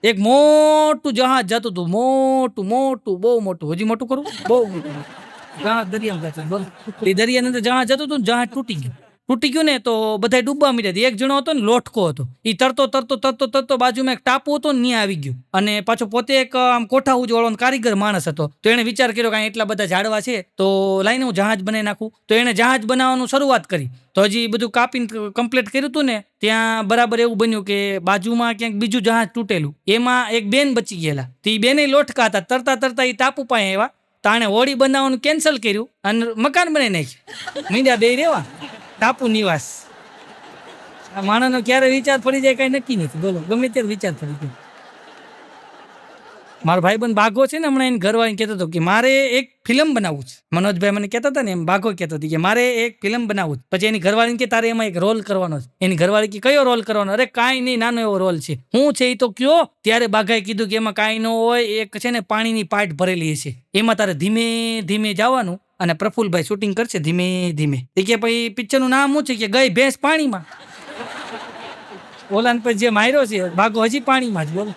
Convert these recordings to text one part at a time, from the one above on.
એક મોટું જહાજ જતું હતું, મોટું મોટું, બહુ મોટું. હજી મોટું કરું, બહુ મોટું જહાજ દરિયામાં જતું બોલો. એ દરિયાની અંદર જહાજ જતું હતું ને, જહાજ તૂટી ગયું ને તો બધા ડૂબવા માંડ્યા. એક જણો હતો ને લોટકો હતો, એ તરતો તરતો તરતો તરતો બાજુમાં એક ટાપુ હતો ને ત્યાં આવી ગયો. અને પાછો પોતે એક આમ કોઠા ઉજવાળો કારીગર માણસ હતો. તો એને વિચાર કર્યો કે એટલા બધા ઝાડવા છે તો લાઈને હું જહાજ બનાવી નાખું. તો એને જહાજ બનાવવાનું શરૂઆત કરી. તો હજી બધું કાપીને કમ્પ્લીટ કર્યું હતું ને ત્યાં બરાબર એવું બન્યું કે બાજુમાં ક્યાંક બીજું જહાજ તૂટેલું, એમાં એક બેન બચી ગયેલા. તે બેને લોટકા હતા, તરતા તરતા એ ટાપુ પાસે આવ્યા. તાણે હોળી બનાવવાનું કેન્સલ કર્યું અને મકાન બનાવી નાખ્યું. મીંડા બે રેવા ટાપુ નિવાસ. આ માણસનો ક્યારે વિચાર પડી જાય કઈ નક્કી નથી બોલો, ગમે ત્યારે વિચાર પડી જાય. મારો ભાઈબંધ બાઘો છે ને, હમણાં એને ઘરવાળીને કહેતો હતો કે મારે એક ફિલ્મ બનાવવું છે. મનોજભાઈ મને કહેતા હતા ને એમ બાઘો કહેતો હતી કે મારે એક ફિલ્મ બનાવવું છે. પછી એની ઘરવાળીને કે તારે એમાં એક રોલ કરવાનો છે. એની ઘરવાળી કે કયો રોલ કરવાનો? અરે કાંઈ નહીં, નાનો એવો રોલ છે. હું છે એ તો કયો? ત્યારે બાઘાએ કીધું કે એમાં કાંઈ ન હોય, એક છે ને પાણીની પાઇપ ભરેલી છે, એમાં તારે ધીમે ધીમે જવાનું અને પ્રફુલભાઈ શૂટિંગ કરશે ધીમે ધીમે. એ કે ભાઈ પિક્ચરનું નામ શું છે? કે ગઈ ભેંસ પાણીમાં. ઓલાને પછી જે માર્યો છે બાઘો હજી પાણીમાં જ બોલો.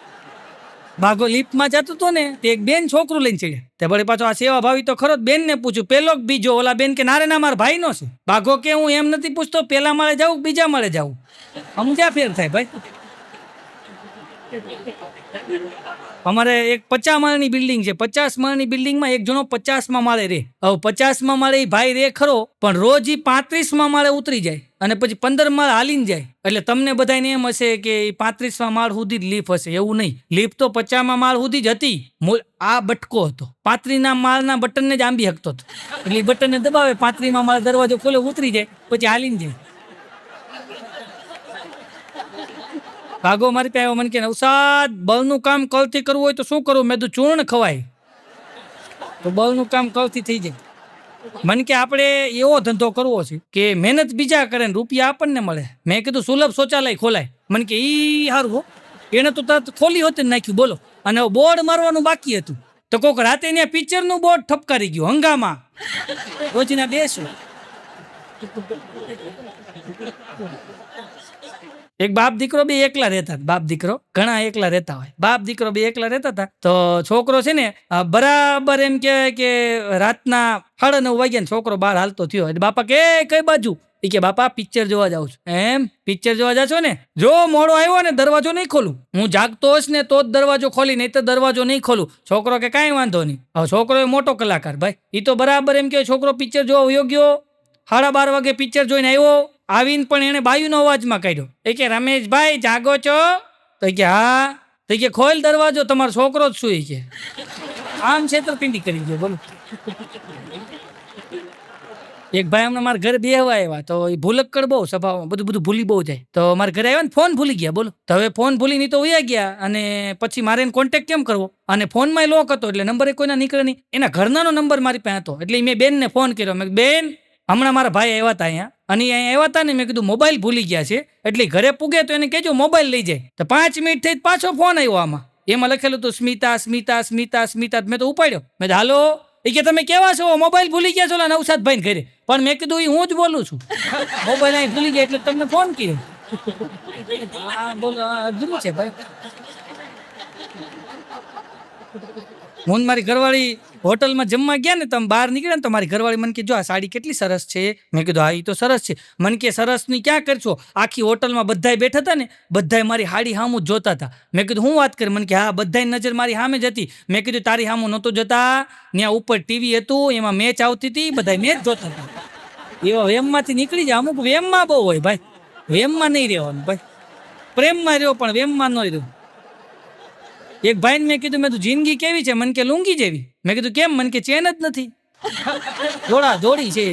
બાઘો લિફ્ટમાં જતો હતો ને તે એક બેન છોકરું લઈને ચડ્યા. તે વળી પાછો આ સેવા ભાવી તો ખરો, બેન ને પૂછ્યું પેલો બીજો? ઓલા બેન કે નારે ના, મારા ભાઈ નો છે. બાઘો કે હું એમ નથી પૂછતો પેલા માળે જાઉં બીજા માળે જાઉં, સમજ્યા ફેર થાય ભાઈ. અમારે એક 50 માળની બિલ્ડિંગ છે. 50 માળની બિલ્ડિંગમાં એક જણો 50માં માળે રે. હવે 50માં માળે ભાઈ રે ખરો, પણ રોજ 35માં માળે ઉતરી જાય અને પછી 15 માળ હાલીને જાય. એટલે તમને બધાને એમ હશે કે 35માં માળ સુધી જ લીફ હશે, એવું નહીં. લીફ તો 50માં માળ સુધી જ હતી. આ બટકો હતો, 35ના માળના બટનને જ આંબી હકતો હતો. એટલે બટનને દબાવે, 35માં માળ દરવાજો ખોલે, ઉતરી જાય, પછી હાલીને જાય. ભાગો મારી પાસે મને કે નવસાદ બળનું કામ કલથી કરવું હોય તો શું કરવું? મેં કીધું ચૂર્ણ ખવાય તો બળનું કામ કલથી થઈ જાય. મને કે આપણે એવો ધંધો કરવો છે કે મહેનત બીજા કરે ને રૂપિયા આપણને મળે. મેં કીધું સુલભ શૌચાલય ખોલાય. મને કે ઈ સારું હો, એને તો તરત ખોલી હોત નાખ્યું બોલો. અને બોર્ડ મારવાનું બાકી હતું તો કોક રાતે ત્યાં પિક્ચરનું બોર્ડ ઠપકારી ગયું, હંગામા. રોજના 200. એક બાપ દીકરો બે એકલા રહેતા. બાપ દીકરો ઘણા એકલા રહેતા હોય. બાપ દીકરો બે એકલા રહેતા હતા તો છોકરો છે ને બરાબર એમ કહેવાય કે રાતના 9:30 વાગ્યા છોકરો બહાર હાલતો થયો. એટલે બાપા કે કઈ બાજુ? એ કે બાપા પિક્ચર જોવા જાઉં છું. એમ પિક્ચર જોવા જાશો ને? જો મોડો આવ્યો ને દરવાજો નહીં ખોલું. હું જાગતો હશ ને તો જ દરવાજો ખોલી, નહીં તો દરવાજો નહીં ખોલું. છોકરો કે કાંઈ વાંધો નહીં. હવે છોકરો એ મોટો કલાકાર ભાઈ, એ તો બરાબર એમ કે છોકરો પિક્ચર જોવા વયો ગયો. 12:30 વાગે પિક્ચર જોઈને આવ્યો. આવીને પણ એને બાયુનો અવાજમાં કાઢ્યો. એ કે રમેશભાઈ જાગો છો? તો કે હા. તો કે ખોલ દરવાજો, તમારો છોકરો જ શું? કે આમ છેતરપિંડી કરી ગયો બોલો. એક ભાઈ હમણાં મારા ઘરે બેહવા આવ્યા તો એ ભૂલક્કડ બહુ સ્વભાવમાં, બધું ભૂલી બહુ જાય. તો મારા ઘરે આવ્યા ને ફોન ભૂલી ગયા બોલો. તો હવે ફોન ભૂલીને તો વયા ગયા અને પછી મારે એને કોન્ટેક્ટ કેમ કરવો? અને ફોનમાં લોક હતો એટલે નંબર કોઈના નીકળે નહીં. એના ઘરનાનો નંબર મારી પાસે હતો એટલે મેં બેનને ફોન કર્યો. મેં બેન હમણાં મારા ભાઈ આવ્યા હતા અહીંયા અને અહીંયા આવ્યા હતા ને, મેં કીધું મોબાઈલ ભૂલી ગયા છે એટલે ઘરે પૂગે તો એને કહેજો મોબાઈલ લઈ જાય. તો 5 મિનિટ થઈ પાછો ફોન આવ્યો. આમાં એમાં લખેલું હતું સ્મિતા સ્મિતા સ્મિતા સ્મિતા. મેં તો ઉપાડ્યો. મેં હાલો. એ કે તમે કેવા છો? મોબાઈલ ભૂલી ગયા છો નવસાદભાઈ ઘરે. પણ મેં કીધું હું જ બોલું છું, મોબાઈલ અહીં ભૂલી ગયા એટલે તમને ફોન કર્યો. બોલો અઘરું છે ભાઈ. હું મારી ઘરવાળી હોટલમાં જમવા ગયા ને, તમે બહાર નીકળ્યા ને તો મારી ઘરવાળી મને કે જો આ સાડી કેટલી સરસ છે. મેં કીધું હા એ તો સરસ છે. મને કે સરસ ની ક્યાં કરશો? આખી હોટલમાં બધાય બેઠા હતા ને, બધાય મારી હાડી સામું જ જોતા હતા. મેં કીધું હું વાત કરી? મને કે હા બધાની નજર મારી સામે જ હતી. મેં કીધું તારી સામું નહોતું જોતા, ત્યાં ઉપર ટીવી હતું એમાં મેચ આવતી હતી, બધા મેચ જોતા હતા. એવા વેમમાંથી નીકળી જાય. અમુક વેમમાં બહુ હોય ભાઈ, વેમમાં નહીં રહેવાનું ભાઈ. પ્રેમમાં રહ્યો પણ વેમમાં ન રહ્યો. એક ભાઈને મેં કીધું મેં તું જિંદગી કેવી છે? મને કે લુંગી જેવી. મેં કીધું કેમ? મને કે ચેન જ નથી, જોડા જોડી છે.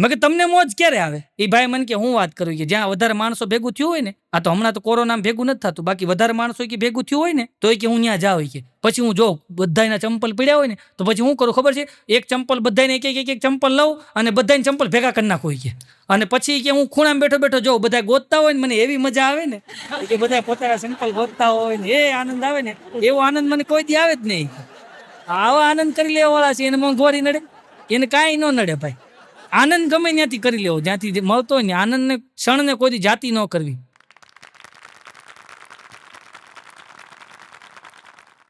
મેં કે તમને મોજ ક્યારે આવે? એ ભાઈ મને કે હું વાત કરું કે જ્યાં વધારે માણસો ભેગું થયું હોય ને, આ તો હમણાં તો કોરોના ભેગું નથી થતું, બાકી વધારે માણસો કે ભેગું થયું હોય ને તો કે હું ત્યાં જાઉં કે પછી હું જોઉં બધાના ચંપલ પડ્યા હોય ને તો પછી હું કરું ખબર છે? એક ચંપલ બધાને એક ચંપલ લઉં અને બધાને ચંપલ ભેગા કરી નાખું કે. અને પછી કે હું ખૂણામાં બેઠો બેઠો જોઉં બધા ગોતતા હોય ને, મને એવી મજા આવે ને કે બધા પોતાના ચંપલ ગોતતા હોય ને એ આનંદ આવે ને, એવો આનંદ મને કોઈ દી આવે જ નહીં. આવા આનંદ કરી લેવા વાળા છે એને મોંઘવારી નડે? એને કાંઈ ન નડે ભાઈ. આનંદ ગમે ત્યાંથી કરી લેવો, જ્યાંથી મળતો હોય ને. આનંદને ક્ષણને કોઈ જાતિ ન કરવી.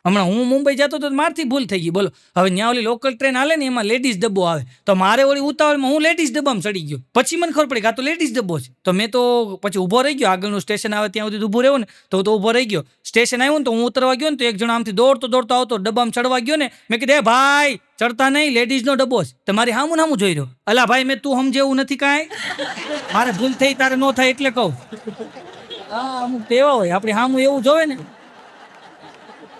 હમણાં હું મુંબઈ જતો તો મારથી ભૂલ થઈ ગઈ બોલો. હવે ત્યાં ઓલી લોકલ ટ્રેન હાલે ને એમાં લેડીઝ ડબ્બો આવે તો મારે ઓલી ઉતાવળમાં હું લેડીઝ ડબ્બામાં ચડી ગયો. પછી મને ખબર પડી કે આ તો લેડીઝ ડબ્બો છે. તો મેં તો પછી ઊભો રહી ગયો. આગળનું સ્ટેશન આવે ત્યાં સુધી ઊભો રહ્યો ને તો ઊભો રહી ગયો. સ્ટેશન આવ્યું ને તો હું ઉતરવા ગયો ને તો એક જણો આમથી દોડતો આવતો ડબ્બામાં ચડવા ગયો ને. મેં કીધું ભાઈ ચડતા નહીં, લેડીઝનો ડબ્બો છે. તમારી હામું જોઈ રહ્યો. અલા ભાઈ મેં તું સમજેવું નથી કાંઈ, મારે ભૂલ થઈ તારે ન થાય એટલે કહું. હા અમુક તેવા હોય આપણી હામું એવું જોવે ને.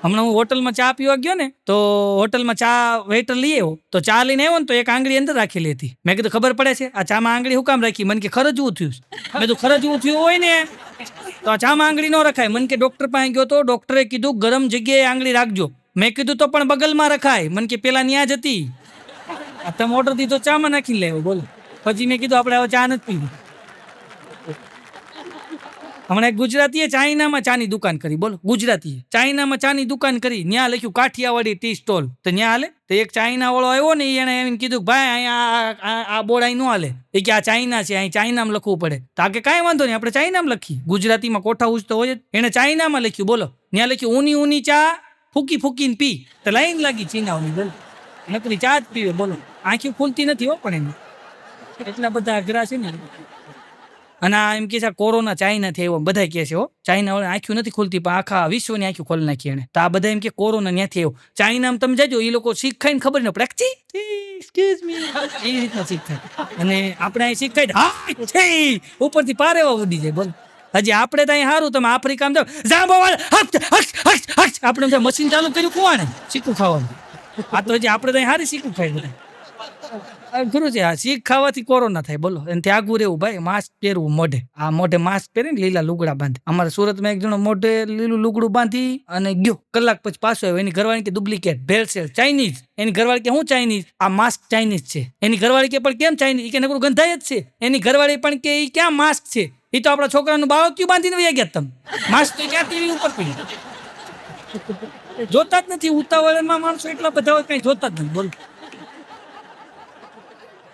હમણાં હું હોટલમાં ચા પીવા ગયો ને તો હોટલમાં ચા વેઇટર લઈ આવ્યો તો ચા લઈને આવ્યો ને તો એક આંગળી અંદર રાખેલી હતી. મેં કીધું ખબર પડે છે આ ચામાં આંગળી હું કામ રાખી? મને કે ખરજવું થયું. મેં કીધું ખરજવું થયું હોય ને તો આ ચામાં આંગળી ન રખાય. મને કે ડોક્ટર પાસે ગયો તો ડોક્ટરે કીધું ગરમ જગ્યાએ આંગળી રાખજો. મેં કીધું તો પણ બગલમાં રખાય. મને કે પેલા ન્યા જ હતી. તમે ઓર્ડર દીધો ચામાં નાખીને લેવો બોલો. પછી મેં કીધું આપણે હવે ચા નથી પીવી. હમણાં એક ગુજરાતીએ ચાઇનામાં ચાની દુકાન કરી બોલો. ગુજરાતીએ ચાઇનામાં ચાની દુકાન કરી, ત્યાં લખ્યું કાઠિયાવાડી ટી સ્ટોલ. તો ત્યાં હાલે? તો એક ચાઇના વાળો આવ્યો ને એને એમ કીધું ભાઈ અહીંયા આ બોર્ડ અહીં ન હાલે. એ કે આ ચાઇના છે, અહીં ચાઇનામાં લખવું પડે. તો આ કે કાંઈ વાંધો નહીં આપણે ચાઇનામાં લખીએ. ગુજરાતીમાં કોઠા ઉચ તો હોય જ. એને ચાઇનામાં લખ્યું બોલો. ત્યાં લખ્યું ઊની ઊની ચા ફૂકી ફૂકીને પી. તો લાઈન લાગી ચીનાઓની બોલો. નકરી ચા જ પીવે બોલો. આંખી ખુલતી નથી હો પણ એની. એટલા બધા અઘરા છે ને. અને આ એમ કે છે કોરોના ચાઇનાથી આવ્યો બધા કહે છે હો. ચાઇના વાળા આંખ્યું નથી ખુલતી પણ આખા વિશ્વની આંખ્યું ખોલી નાખી એને. તો આ બધા એમ કે કોરોના ત્યાંથી આવ્યો. ચાઇનામાં તમે જજો એ લોકો શીખાઈને ખબર ન પડે એક્સક્યુઝ મી એ રીતના શીખાય. અને આપણે અહીં શીખાય ઉપરથી પારેવા વધી જાય બોલ. હજી આપણે તો અહીં સારું તમે આફ્રિકામાં જાઓ આપણે મશીન ચાલુ કર્યું કોવાને શીખું ખાવાનું. આ તો હજી આપણે તો અહીં સારી શીખું ખાય બધા. ગુરુ છે આ શીખ ખાવાથી કોરોના થાય બોલો. એનાથી આગું રહેવું ભાઈ. માસ્ક પહેરવું મોઢે. આ મોઢે માસ્ક પહેરીને લીલા લુગડા બાંધે. અમારા સુરતમાં એક જણો મોઢે લીલું લુગડું બાંધી અને ગયો. કલાક પછી પાછો આવ્યો. એની ઘરવાળી કે ડુપ્લિકેટ ભેળસેળ ચાઇનીઝ. એની ઘરવાળી કે હું ચાઇનીઝ? આ માસ્ક ચાઇનીઝ છે. એની ઘરવાળી કે પણ કેમ ચાઇનીઝ? કે નકરું ગંધાય જ છે. એની ઘરવાળી પણ કે એ ક્યાં માસ્ક છે? એ તો આપણા છોકરાનું બાળક્યું બાંધીને વયા ગયા તમે. માસ્ક તો ક્યાં ટીવી ઉપર પડી જોતા જ નથી. ઉતાવળમાં માણસો એટલા બધા હોય કઈ જોતા જ નથી બોલો.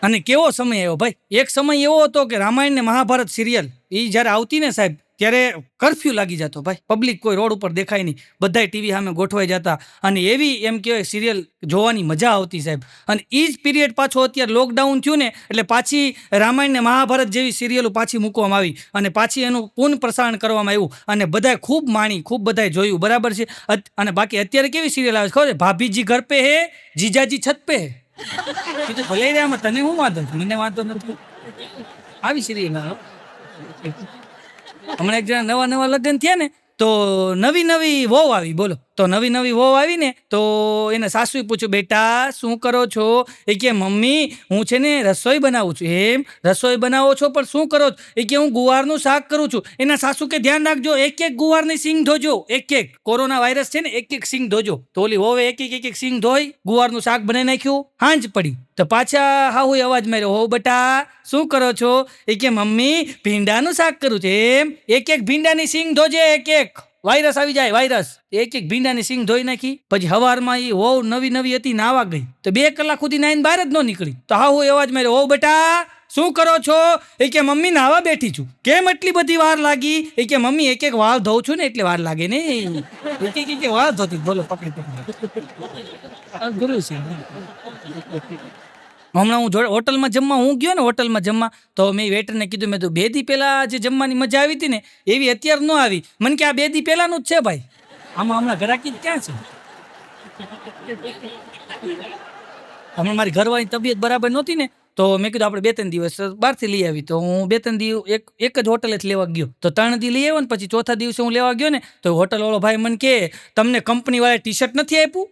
અને કેવો સમય આવ્યો ભાઈ. એક સમય એવો હતો કે રામાયણ ને મહાભારત સિરિયલ એ જ્યારે આવતી ને સાહેબ ત્યારે કર્ફ્યુ લાગી જતો ભાઈ. પબ્લિક કોઈ રોડ ઉપર દેખાય નહીં. બધાય ટીવી સામે ગોઠવાઈ જતા. અને એવી એમ કહેવાય સિરિયલ જોવાની મજા આવતી સાહેબ. અને એ જ પીરિયડ પાછો અત્યારે લોકડાઉન થયું ને એટલે પાછી રામાયણ ને મહાભારત જેવી સિરિયલો પાછી મૂકવામાં આવી અને પાછી એનું પુનઃ પ્રસારણ કરવામાં આવ્યું. અને બધાએ ખૂબ માણી, ખૂબ બધાએ જોયું બરાબર છે. અને બાકી અત્યારે કેવી સિરિયલ આવે છે ખબર છે? ભાભીજી ઘર પે હે જીજાજી છત પે હે. કીધું ભલે રહ્યા તને શું વાંધો? મને વાંધો નથી. આવી સિરિયલ હમણાં એક જણા નવા લગ્ન થયા ને તો નવી વહુ આવી બોલો. તો નવી વહુ આવી ને તો એને સાસુએ પૂછ્યું બેટા શું કરો છો? એ કે મમ્મી હું છે ને રસોઈ બનાવું છું. એમ રસોઈ બનાવો છો પણ શું કરો છો? એ કે હું ગુવારનું શાક કરું છું. એના સાસુ કે ધ્યાન રાખજો એક ગુવારની સિંગ ધોજો. એક કોરોના વાયરસ છે ને એક સિંગ ધોજો. તો ઓલી વહુએ એક સિંગ ધોઈ ગુવારનું શાક બનાવી નાખ્યું. હાંજ પડી તો પાછા હાહુએ અવાજ માર્યો હો બેટા શું કરો છો? એ કે મમ્મી ભીંડાનું શાક કરું છું. એમ એક ભીંડાની સિંગ ધોજે. એક વાયરસ આવી જાય વાયરસ. એક ભીંડાની સિંગ ધોઈ નાખી. પછી હવારમાં એ વહુ નવી હતી નાવા ગઈ તો 2 કલાક સુધી નાઈને બહાર જ ન નીકળી. તો હાહુએ અવાજ માર્યો હો બેટા શું કરો છો? એ કે મમ્મી નાવા બેઠી છું. કેમ એટલી બધી વાર લાગી? એ કે મમ્મી એક વાળ ધોઉં છું ને એટલે વાર લાગે ને. એક વાળ ધોતી બોલો પકડી ગુરુ છે. હમણાં હું હોટલમાં જમવા તો મેં વેટરને કીધું મેં તો 2 દી પહેલાં જે જમવાની મજા આવી હતી ને એવી અત્યારે ન આવી. મને કે આ 2 દી પહેલાંનું જ છે ભાઈ. આમાં હમણાં ઘરાકી ક્યાં છે? હમણાં મારી ઘરવાળી તબિયત બરાબર નહોતી ને તો મેં કીધું આપણે 2-3 દિવસ બહારથી લઈ આવી. તો હું 2-3 દિવસ એક જ હોટલેથી લેવા ગયો. તો 3 દી લઈ આવ્યો ને પછી ચોથા દિવસે હું લેવા ગયો ને તો હોટલવાળો ભાઈ મને કે તમને કંપનીવાળા ટી-શર્ટ નથી આપ્યું?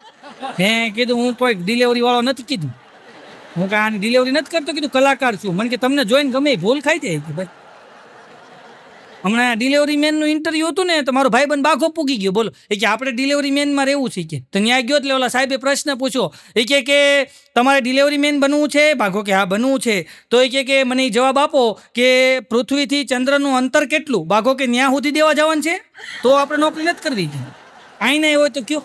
મેં કીધું હું કોઈ ડિલિવરીવાળો નથી કીધું. હું કાંઈ આની ડિલિવરી નથી કરતો. કીધું કલાકાર છું. મને કે તમને જોઈને ગમે ભૂલ ખાઈ જાય કે ભાઈ. હમણાં ડિલિવરી મેનનું ઇન્ટરવ્યુ હતું ને તો મારો ભાઈબંધ બાઘો પૂગી ગયો બોલો. એ કે આપણે ડિલિવરી મેનમાં રહેવું છે કે. તો ત્યાં ગયો એટલે ઓલા સાહેબે પ્રશ્ન પૂછ્યો. એ કે તમારે ડિલિવરી મેન બનવું છે? બાઘો કે હા બનવું છે. તો એ કે મને જવાબ આપો કે પૃથ્વીથી ચંદ્રનું અંતર કેટલું? બાઘો કે ન્યા સુધી દેવા જવાનું છે તો આપણે નોકરી નથી કરવી. અહીં નહીં હોય તો કયો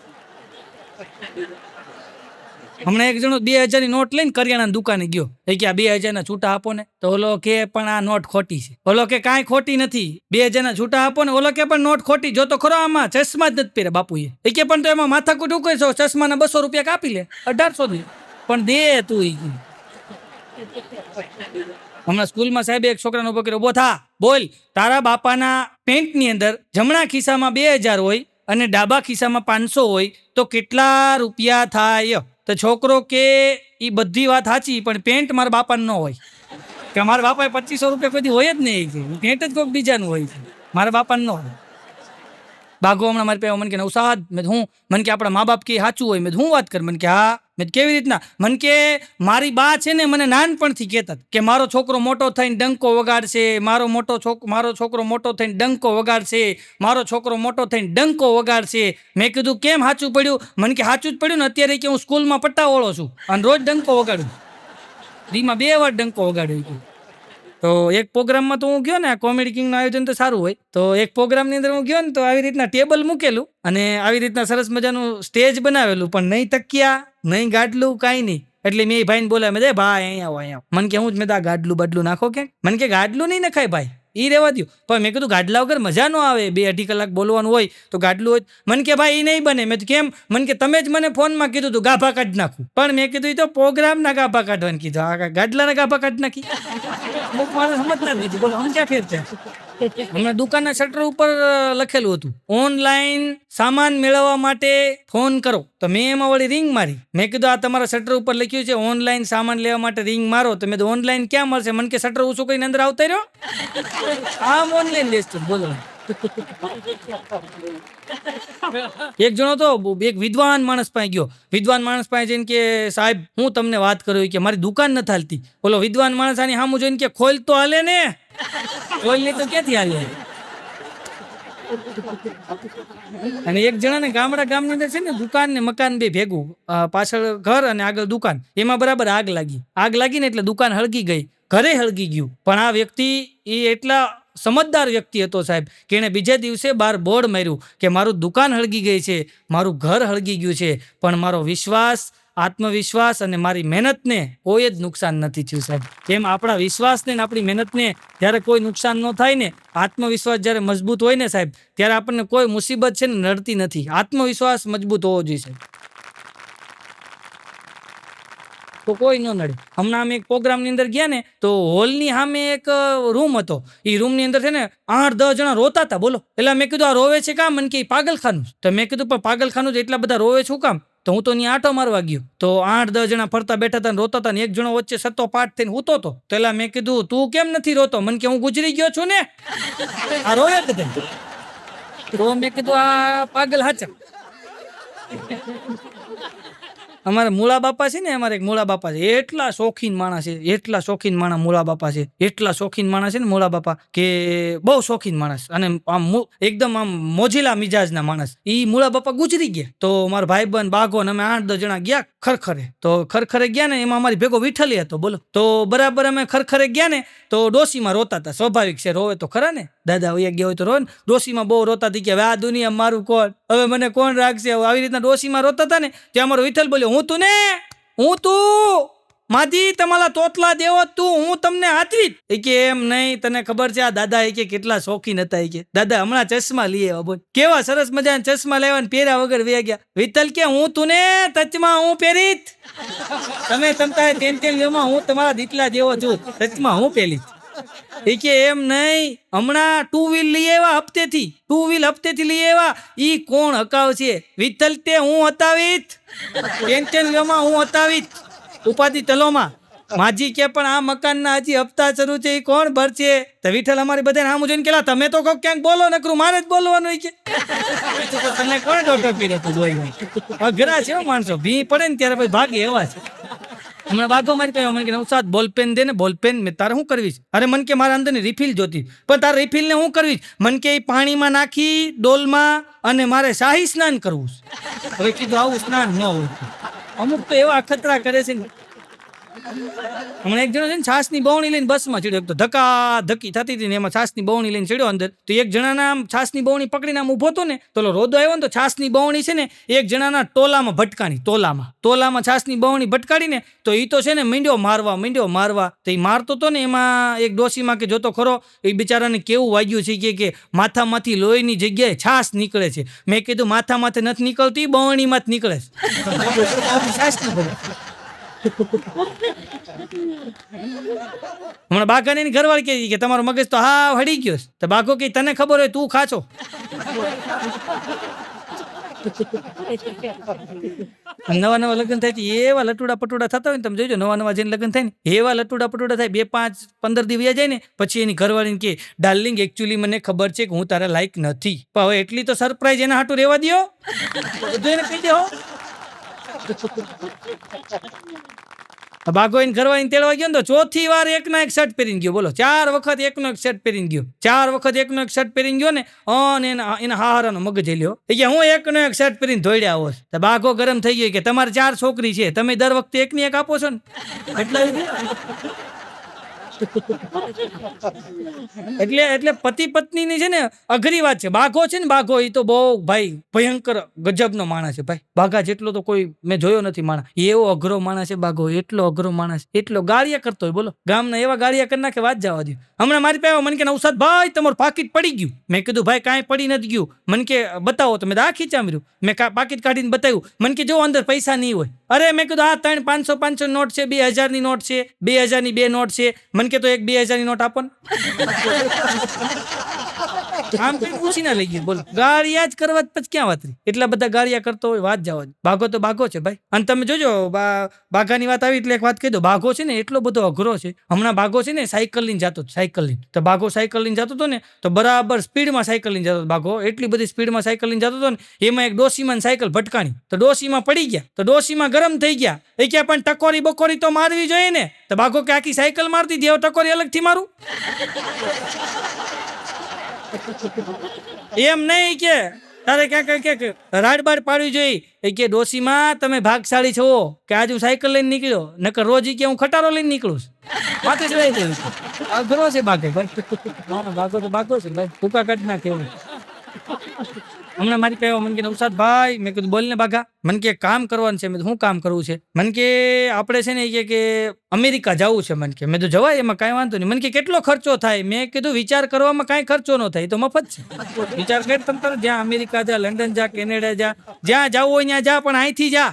હમણાં એક જણો 2000 ની નોટ લઈને કરિયાણા દુકાને ગયો, એ કે આ 2000 ના છૂટા આપો ને, તો ઓલો કે પણ આ નોટ ખોટી છે. ઓલો કે કાંઈ ખોટી નથી, 2000 ના છૂટા આપો ને. ઓલો કે પણ નોટ ખોટી, જો તો ખરો આમાં ચશ્મા જ નથી પહેર્યા બાપુએ. એ કે પણ તો એમાં માથાકૂટ ઉકળી છો, ચશ્માના 200 રૂપિયા કાપી લે, 1800 થી પણ દે તું. હમણાં સ્કૂલમાં સાહેબે એક છોકરાનો ઉભો કર્યો, ઉભો થા, બોલ તારા બાપાના પેન્ટની અંદર જમણા ખિસ્સામાં 2000 હોય અને ડાબા ખિસ્સામાં 500 હોય તો કેટલા રૂપિયા થાય? તો છોકરો કે એ બધી વાત સાચી, પણ પેન્ટ મારા બાપાને ન હોય, કે મારા બાપાએ 2500 રૂપિયા કોઈ હોય જ નહીં, પેન્ટ જ કોઈક બીજાનું હોય છે, મારા બાપાને ન હોય. બાઘો હમણાં મારી પાસે મને કે નવસાદ, મેં હું મને કે આપણા મા બાપ કે સાચું હોય, મેં હું વાત કર, મને કે હા. મેં કેવી રીતના? મને કે મારી બા છે ને મને નાનપણથી કહેતા કે મારો છોકરો મોટો થઈને ડંકો વગાડશે, મારો છોકરો મોટો થઈને ડંકો વગાડશે, મારો છોકરો મોટો થઈને ડંકો વગાડશે. મેં કીધું કેમ સાચું પડ્યું? મને કે સાચું જ પડ્યું ને, અત્યારે કે હું સ્કૂલમાં પટ્ટાવાળો છું અને રોજ ડંકો વગાડું, દીમાં 2 વાર ડંકો વગાડ્યો. તો એક પ્રોગ્રામમાં તો હું ગયો ને, કોમેડી કિંગનું આયોજન તો સારું હોય, તો એક પ્રોગ્રામની અંદર હું ગયો ને, તો આવી રીતના ટેબલ મૂકેલું અને આવી રીતના સરસ મજાનું સ્ટેજ બનાવેલું, પણ નહીં તકિયા નહીં ગાડલું કાંઈ નહીં. એટલે મેં ભાઈને બોલાવ્યા, મેં ભાઈ અહીંયા આવો, અહીંયા. મને કે હું જ મેં આ ગાડલું બાડલું નાખો કે? મને કે ગાડલું નહીં નખાય ભાઈ, એ રહેવા દો. પણ મેં કીધું ગાડલા વગર મજા ન આવે, 2-2.5 કલાક બોલવાનું હોય તો ગાડલું હોય. મને કે ભાઈ એ નહીં બને. મેં કેમ? મને કે તમે જ મને ફોનમાં કીધું તું ગાભા કાઢી નાખું, પણ મેં કીધું એ તો પ્રોગ્રામના ગાભા કાઢવાનું કીધું, આ ગાડલાના ગાભા કાઢી નાખી. સમજતા નથી, બોલો આમ ક્યાં ફેર છે? હમણાં દુકાનના શટર ઉપર લખેલું હતું ઓનલાઈન સામાન મેળવવા માટે ફોન કરો, તો મેં એમાં વળી રિંગ મારી. મેં કીધું આ તમારા શટર ઉપર લખ્યું છે ઓનલાઈન સામાન લેવા માટે રિંગ મારો, તો મેં તો ઓનલાઈન ક્યાં મળશે? મને કે શટર ઊંચું કરીને અંદર આવતા રહ્યો, આમ ઓનલાઈન લેશ તો બોલો. એક જણો તો એક વિદ્વાન માણસ પાસે ગયો, વિદ્વાન માણસ પાસે જઈને કે સાહેબ હું તમને વાત કરું કે મારી દુકાન નથી હાલતી. બોલો વિદ્વાન માણસ આની સામું જોઈને કે ખોલ તો હાલે ને, ખોલ નહીં તો ક્યાંથી હાલે? અને એક જણાને ગામની અંદર છે ને દુકાન ને મકાન બે ભેગું, પાછળ ઘર અને આગળ દુકાન, એમાં બરાબર આગ લાગી ને એટલે દુકાન હળગી ગઈ, ઘરે હળગી ગયું. પણ આ વ્યક્તિ એ એટલા સમજદાર વ્યક્તિ હતો સાહેબ કે એને બીજે દિવસે બહાર બોર્ડ માર્યું કે મારું દુકાન હળગી ગઈ છે, મારું ઘર હળગી ગયું છે, પણ મારો વિશ્વાસ, આત્મવિશ્વાસ અને મારી મહેનતને કોઈ જ નુકસાન નથી થયું સાહેબ. એમ આપણા વિશ્વાસને ને આપણી મહેનતને જ્યારે કોઈ નુકસાન ન થાય ને, આત્મવિશ્વાસ જ્યારે મજબૂત હોય ને સાહેબ, ત્યારે આપણને કોઈ મુસીબત છે ને નડતી નથી. આત્મવિશ્વાસ મજબૂત હોવો જોઈએ સાહેબ, તો કોઈ ન નડે. હમણાં અમે એક પ્રોગ્રામની અંદર ગયા ને, તો હોલની સામે એક રૂમ હતો, એ રૂમની અંદર છે ને 8-10 જણા રોતા હતા. બોલો, એટલે મેં કીધું આ રોવે છે કામ? મને કે પાગલખાનું. તો મેં કીધું પણ પાગલખાનું જ એટલા બધા રોવે છું કામ? તો હું તો ત્યાં આંટો મારવા ગયો, તો 8-10 જણા ફરતા બેઠા હતા ને રોતા હતા, ને એક જણો વચ્ચે સત્તો પાઠ થઈને હૂતો હતો. તો એટલે મેં કીધું તું કેમ નથી રોતો? મને કે હું ગુજરી ગયો છું ને, આ રોવે જ. તો મેં કીધું આ પાગલ હાચા. અમારા મૂળા બાપા છે ને, અમારે એક મૂળા બાપા છે, એટલા શોખીન માણસ છે, એટલા શોખીન માણસ મૂળા બાપા છે, એટલા શોખીન માણસ છે ને મૂળા બાપા, કે બહુ શોખીન માણસ, અને આમ એકદમ આમ મોજીલા મિજાજના માણસ. એ મૂળા બાપા ગુજરી ગયા, તો મારા ભાઈબંધ બાઘો ને અમે 8-10 જણા ગયા ખરખરે. તો ખરખરે ગયા ને, એમાં અમારી ભેગો વિઠ્ઠલી હતો. બોલો, તો બરાબર અમે ખરખરે ગયા ને, તો ડોસીમાં રોતા હતા. સ્વાભાવિક છે, રોવે તો ખરા ને, દાદા વયા ગયા હોય તો રોવે ને. ડોસીમાં બહુ રોતા હતી કે હવે આ દુનિયા મારું કોણ, હવે મને કોણ રાખશે, આવી રીતના ડોસીમાં રોતા હતા ને. ત્યાં અમારો વિઠ્ઠલ બોલ્યો, હું તું માધી તમારા તોતલા દેવો તું, હું તમને હાથવી. એ કે એમ નહીં, તને ખબર છે આ દાદા એ કે કેટલા શોખીન હતા. એ કે દાદા હમણાં ચશ્મા લઈ આવ્યા, બોલ કેવા સરસ મજાના ચશ્મા લેવા ને પહેર્યા વગર વયા ગયા. વિઠ્ઠલ કે હું તું ને તચમાં હું પહેરીત, તમે તમતા તેમાં હું તમારા દીકલા જેવો છું, તચમાં હું પહેરી. એ કે એમ નહીં, હમણાં 2 વ્હીલ લઈ આવ્યા, હપ્તેથી લઈ આવ્યા. ઈ કોણ હકાવ છે? વિઠ્ઠલ તે હું હતાવીત, પેન્શનમાં હું હતાવીત, ઉપાધિ તલોમાં. માજી કે પણ આ મકાનના હજી હપ્તા શરૂ છે, એ કોણ ભરશે? તો વિઠ્ઠલ અમારી બધાને આમ જોઈને કેલા તમે તો ક્યાંક બોલો, નકરું મારે જ બોલવાનું કે તને કોણ ડોટો પીરે તું જોઈ? અઘરા છે માણસો, ભી પડે ને ત્યારે પછી ભાગે એવા છે. હમણાં બાઘો મારી કહ્યું, મને કે નવસાદ બોલપેન દે ને, બોલપેન. મેં તારે શું કરવીશ? અરે મને કે મારા અંદરની રિફિલ જોતી. પણ તારે રિફિલને શું કરવીશ? મને કે પાણીમાં નાખી ડોલમાં અને મારે શાહી સ્નાન કરવું. હવે કીધું આવું સ્નાન ન હોય, અમુક તો એવા અખતરા કરે છે ને. હમણાં એક જણો છે ને છાસની બવણી લઈને બસમાં ચડ્યો, એક તો ધક્કા ધક્કી થતી હતી ને એમાં છાસની બવણી લઈને ચડ્યો અંદર. તો એક જણાના આમ છાસની બવણી પકડીને આમ ઊભો હતો ને, તો રોદો આવ્યો ને તો છાસની બવણી છે ને એક જણાના ટોલામાં ભટકાણી, ટોલામાં છાસની બવણી ભટકાડીને તો એ તો છે ને મીંડ્યો મારવા. તો એ મારતો હતો ને એમાં એક ડોશીમાં કે જોતો ખરો એ બિચારાને કેવું વાગ્યું છે કે માથામાંથી લોહીની જગ્યાએ છાસ નીકળે છે. મેં કીધું માથામાંથી નથી નીકળતી, બવણીમાં જ નીકળે છે છાસ નીકળે. હમણાં બાઘાને એની ઘરવાળી કહે કે તમારો મગજ તો હા હડી ગયો. તો બાઘો કે તને ખબર હોય તું ખાચો. નવા લગ્ન થાય એવા લટુડા પટુડા થતા હોય ને તમે જોજો, નવા જેને લગ્ન થાય ને એવા લટુડા પટુડા થાય, 2, 5, 15 દિવસ જાય ને પછી એની ઘરવાળીને કે ડાર્લિંગ એકચ્યુઅલી મને ખબર છે કે હું તારા લાયક નથી, પણ હવે એટલી તો સરપ્રાઈઝ એના હાટું રહેવા દો, બધું એને કહી દો. બાઘો એને ઘરવાળીને તેડવા ગયો ને તો ચોથી વાર એકનો એક શર્ટ પહેરીને ગયો. બોલો, 4 વખત એકનો એક શર્ટ પહેરીને ગયો, 4 વખત એકનો એક શર્ટ પહેરીને ગયો ને અને એના હારાનો મગજ હેલ્યો કે હું એકનો એક શર્ટ પહેરીને ધોઈડ્યા આવો. તો બાઘો ગરમ થઈ ગયો કે તમારે 4 છોકરી છે, તમે દર વખતે એકની એક આપો છો ને એટલે પતિ પત્નીની છે ને અઘરી વાત છે. બાઘો છે ને બાઘો એ તો બહુ ભાઈ ભયંકર ગજબનો માણસ છે ભાઈ. બાઘા જેટલો તો કોઈ મેં જોયો નથી માણસ, એવો અઘરો માણસ છે બાઘો, એટલો અઘરો માણસ, એટલો ગાળિયા કરતો હોય. બોલો, ગામના એવા ગાળિયા કરી નાખે વાત જવા દો. હમણાં મારી પાસે મને કે નવસાદ ભાઈ તમારું પાકીટ પડી ગયું. મેં કીધું ભાઈ કાંઈ પડી નથી ગયું, મને કે બતાવો. તો મેં આ ખીચામ્યું, મેં પાકીટ કાઢીને બતાવ્યું. મને કે જો અંદર પૈસા નહીં હોય. અરે મેં કીધું આ 3 500 નોટ છે, 2000ની નોટ છે, 2000ની 2 નોટ છે. મને કે તો એક 2000ની નોટ આપો ને. આમ કઈ પૂછી ના લઈ ગયું. બોલો, ગાળિયા જ કરવા પછી ક્યાં વાત રહી. એટલા બધા ગાળિયા કરતો હોય વાત જવા. બાઘો તો બાઘો છે ભાઈ. અને તમે જોજો બાઘાની વાત આવી એટલે એક વાત કહી દો, બાઘો છે ને એટલો બધો અઘરો છે. હમણાં બાઘો છે ને સાયકલ લઈને જતો, સાયકલ લઈને. તો બાઘો સાયકલ લઈને જતો હતો ને તો બરાબર સ્પીડમાં સાયકલ લઈને જતો. બાઘો એટલી બધી સ્પીડમાં સાયકલ લઈને જતો હતો ને એમાં એક ડોશીમાં સાયકલ ભટકાણી. તો ડોશીમાં પડી ગયા, તો ડોશીમાં ગરમ થઈ ગયા. એ કે પણ ટકોરી બકોરી તો મારવી જોઈએ ને. તો બાઘો કે આખી સાયકલ મારતી હતી, ટકોરી અલગથી મારું એમ નહીં કે તારે ક્યાંક રાડબાડ પાડવી જોઈએ. એ કે ડોશીમાં તમે ભાગશાળી છો કે આજ હું સાયકલ લઈને નીકળ્યો, નકર રોજ કે હું ખટારો લઈને નીકળું માથે ચડાઈ દઉં. અઘરો છે બાઘો ભાઈ. બાઘો તો બાઘો છે ભાઈ, ટૂંકા કાઢ નાખે એવું. હમણાં મારી પાસે મને કે નવસાદ ભાઈ, મેં કીધું બોલ ને બાઘા. મને કે કામ કરવાનું છે. મેં શું કામ કરવું છે? મને કે આપણે છે ને કે અમેરિકા જવું છે. મને કે મેં તો જવાય, એમાં કાંઈ વાંધો નહીં. મને કે કેટલો ખર્ચો થાય? મેં કીધું વિચાર કરવામાં કાંઈ ખર્ચો ન થાય, તો મફત છે. વિચાર કર તમે, જ્યાં અમેરિકા જા, લંડન જા, કેનેડા જા, જ્યાં જવું હોય ત્યાં જા, પણ અહીંથી જા.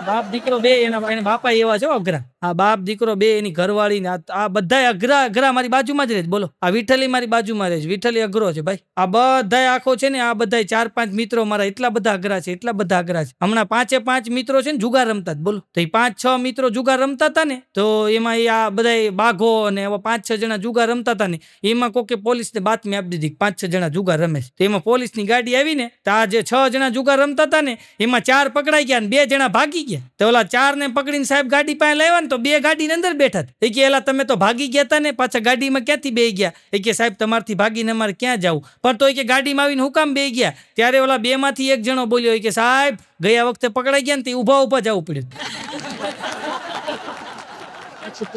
બાપ દીકરો બે એના બાપા એવા છે અઘરા. આ બાપ દીકરો બે એની ઘરવાળી આ બધા અઘરા મારી બાજુમાં જ રહે. બોલો, આ વિઠ્ઠલી મારી બાજુમાં રહે છે. વિઠ્ઠલી અઘરો છે ભાઈ. આ બધા આખો છે ને આ બધા 4-5 મિત્રો મારા એટલા બધા અઘરા છે, એટલા બધા અઘરા છે. હમણાં 5 મિત્રો છે ને જુગાર રમતા. બોલો, તો એ 5-6 મિત્રો જુગાર રમતા હતા ને તો એમાં આ બધા બાઘો અને 5-6 જણા જુગાર રમતા હતા ને એમાં કોકે પોલીસને બાતમી આપી દીધી 5-6 જણા જુગાર રમે છે. તો એમાં પોલીસની ગાડી આવી ને તો આ જે 6 જણા જુગાર રમતા હતા ને એમાં 4 પકડાઈ ગયા ને 2 જણા ભાગી ગયા. તો ઓલા 4 ને પકડીને સાહેબ ગાડી પાસે લાવ્યા ને તો 2 ગાડીની અંદર બેઠા. એ કે એલા તમે તો ભાગી ગયા હતા ને, પાછા ગાડીમાં ક્યાંથી બેહી ગયા? એ કે સાહેબ તમારથી ભાગીને અમારે ક્યાં જવું? પણ તો એ કે ગાડીમાં આવીને હું કામ બેહી ગયા? ત્યારે ઓલા 2 માંથી એક જણો બોલ્યો કે સાહેબ ગયા વખતે પકડાઈ ગયા ને તે ઊભા જવું પડ્યું.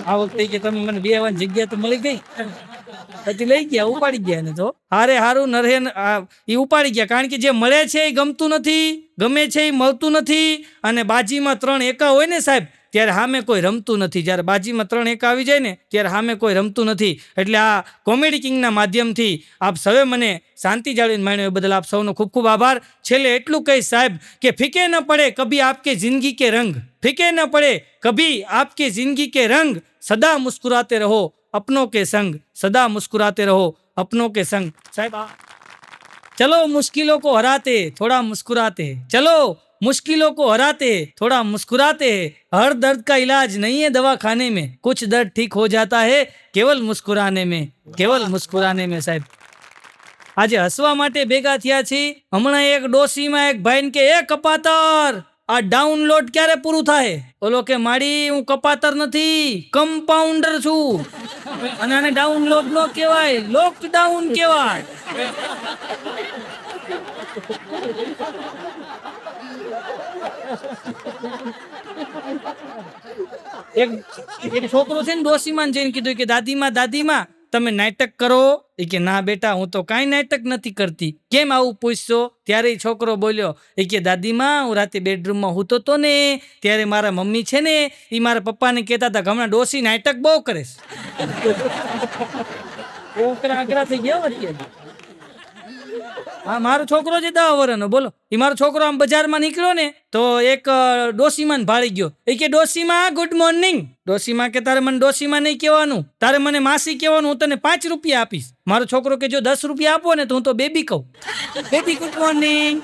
આ વખતે કે તમે મને બેહવાની જગ્યા તો મળી ગઈ, પછી લઈ ગયા, ઉપાડી ગયા ને. તો હારે હારું નરે એ ઉપાડી ગયા, કારણ કે જે મળે છે એ ગમતું નથી, ગમે છે એ મળતું નથી. અને બાજીમાં 3 એકા હોય ને સાહેબ ત્યારે સામે કોઈ રમતું નથી. જ્યારે બાજીમાં 3 એકા આવી જાય ને ત્યારે સામે કોઈ રમતું નથી. એટલે આ કોમેડી કિંગના માધ્યમથી આપ સૌએ મને શાંતિ જાળવીને માણ્યો એ બદલ આપ સૌનો ખૂબ ખૂબ આભાર. છેલ્લે એટલું કહીશ સાહેબ કે ફીકે ન પડે કભી આપકે જિંદગી કે રંગ, ફીકે ન પડે કભી આપકે જિંદગી કે રંગ, સદા મુસ્कुराते रहो अपनों के संग, सदा मुस्कुराते रहो अपनों के संग. साहब चलो मुश्किलों को हराते थोड़ा मुस्कुराते, चलो मुश्किलों को हराते थोड़ा मुस्कुराते, हर दर्द का इलाज नहीं है दवा खाने में, कुछ दर्द ठीक हो जाता है केवल मुस्कुराने में, केवल मुस्कुराने में. साहब આજે હસવા માટે ભેગા થયા છીએ. હમણાં એક ડોશીમાં એક ભાઈને કે એ કપાતર આ ડાઉનલોડ ક્યારે પૂરું થાય? ઓલો કે માડી હું કપાતર નથી, કમ્પાઉન્ડર છું. અને આને ડાઉનલોડ નો કહેવાય, લોકડાઉન કહેવાય. એક છોકરો છે ને ડોશીમાને જઈને કીધું કે દાદીમાં તમે નાટક કરો. એ કે ના બેટા, હું તો કાંઈ નાટક નથી કરતી. કેમ આવું પૂછશો? ત્યારે એ છોકરો બોલ્યો, એ કે દાદીમાં, હું રાતે બેડરૂમમાં સૂતો તો ને ત્યારે મારા મમ્મી છે ને એ મારા પપ્પાને કહેતા હતા કે હમણાં ડોશી નાટક બહુ કરે છે. છોકરા આકરા થઈ ગયા અત્યારે. હા, મારો છોકરો છે 10 વર્ષનો. બોલો, એ મારો છોકરો આમ બજારમાં નીકળ્યો ને તો એક ડોશીમાન ભાળી ગયો. એ કે ડોશીમાં ગુડ મોર્નિંગ. ડોશીમાં કે તારે મને ડોશીમાં નહીં કહેવાનું, તારે મને માસી કહેવાનું. હું તને 5 રૂપિયા આપીશ. મારો છોકરો કે જો 10 રૂપિયા આપો ને તો હું તો બેબી કહું. Baby good morning.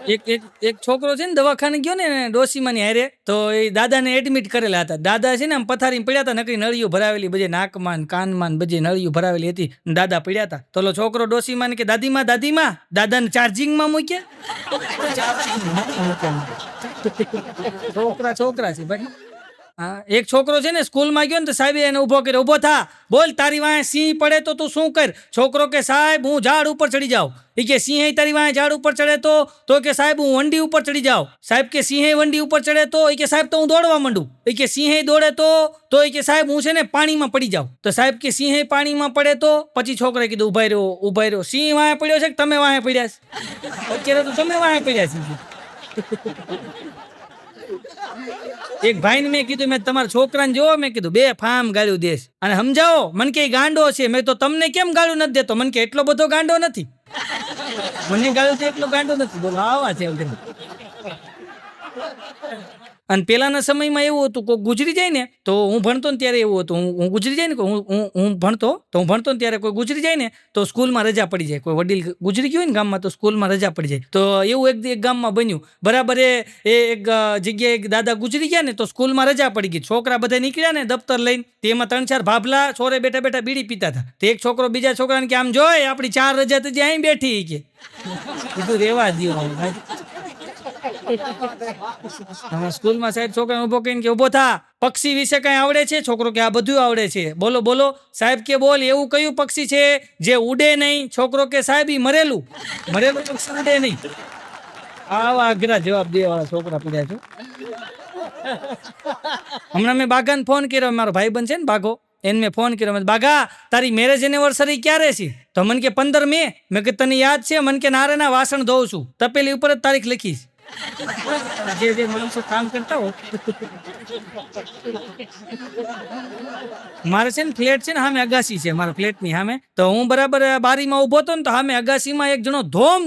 એક છોકરો છે ને દવાખાને ગયો ને ડોશીમાની હારે, તો એ દાદાને એડમિટ કરેલા હતા. દાદા છે ને આમ પથારીમાં પડ્યા હતા, નકરી નળીઓ ભરાવેલી બધે નાકમાં કાનમાં બધે નળીઓ ભરાવેલી હતી. દાદા પડ્યા હતા. તો ઓલો છોકરો ડોશીમાને કે દાદીમાં દાદાને ચાર્જિંગમાં મૂક્યા. છોકરા છે ભાઈ. હા, એક છોકરો છે ને સ્કૂલમાં ગયો ને તો સાહેબે એને ઉભો કર્યો. ઉભો થા, બોલ તારી વાંહે સિંહ પડે તો તું શું કર? છોકરો કે સાહેબ હું ઝાડ ઉપર ચડી જાઉં. એ કે સિંહ તારી વાંહે ઝાડ ઉપર ચડે તો કે સાહેબ હું વંડી ઉપર ચડી જાઉં. સાહેબ કે સિંહ વંડી ઉપર ચડે તો? એ કે સાહેબ તો હું દોડવા માંડું. એ કે સિંહ દોડે તો? એ કે સાહેબ હું છે ને પાણીમાં પડી જાઉં. તો સાહેબ કે સિંહ પાણીમાં પડે તો? પછી છોકરાએ કીધું ઉભા રહ્યો, સિંહ વાંહે પડ્યો છે કે તમે વાંહે પડ્યા છે? અત્યારે તો તમે વાંહે પડ્યા છે. એક ભાઈને મેં કીધું, મેં તમારા છોકરાને જોવો, મેં કીધું 2 ફામ ગાળ્યું દેશ અને સમજાવો. મને કે ગાંડો છે. મેં તો તમને કેમ ગાળું નથી દેતો? મને કે એટલો બધો ગાંડો નથી. મને ગાળ્યું છે એટલો ગાંડો નથી. બોલો, આવા છે. અને પેલાના સમયમાં એવું હતું, કોઈ ગુજરી જાય ને તો હું ભણતો ને ત્યારે એવું હતું, હું ગુજરી જાય ને હું ભણતો ને ત્યારે કોઈ ગુજરી જાય ને તો સ્કૂલમાં રજા પડી જાય. કોઈ વડીલ ગુજરી ગયું ને ગામમાં તો સ્કૂલમાં રજા પડી જાય. તો એવું એક ગામમાં બન્યું. બરાબર, એક જગ્યાએ એક દાદા ગુજરી ગયા ને તો સ્કૂલમાં રજા પડી ગઈ. છોકરા બધા નીકળ્યા ને દફતર લઈને, તેમાં 3-4 ભાભલા છોરે બેઠા બીડી પીતા હતા. તે એક છોકરો બીજા છોકરાને કે આમ જોઈ આપણી 4 રજા તો અહીં બેઠી કે કીધું રેવા દો. સ્કૂલમાં સાહેબ છોકરાને ઉભો કરીને કે ઉભો થા, પક્ષી વિશે કઈ આવડે છે? છોકરો કે આ બધું આવડે છે. બોલો. સાહેબ કે બોલ, એવું કયું પક્ષી છે જે ઉડે નહીં? છોકરો કે સાહેબ ઈ મરેલું પક્ષી ઉડે નહીં. આવા અઘરા જવાબ દેવાળા છોકરા પડ્યા છો. હમણાં મેં બાઘાને ફોન કર્યો, મારો ભાઈબંધ છે ને બાઘો, એને મેં ફોન કર્યો. બાઘા, તારી મેરેજ એનિવર્સરી ક્યારે છે? તો મને કે 15 મે. મેં કે તને યાદ છે? મને કે નારેના વાસણ ધોઉં છું, તપેલી ઉપર જ તારીખ લખીશ. જે માણસો કામ કરતા હોય. મારે છે ને ફ્લેટ છે ને સામે અગાસી છે મારા ફ્લેટની સામે. તો હું બરાબર બારીમાં ઉભો હતો ને તો સામે અગાસીમાં એક જણો ધોમ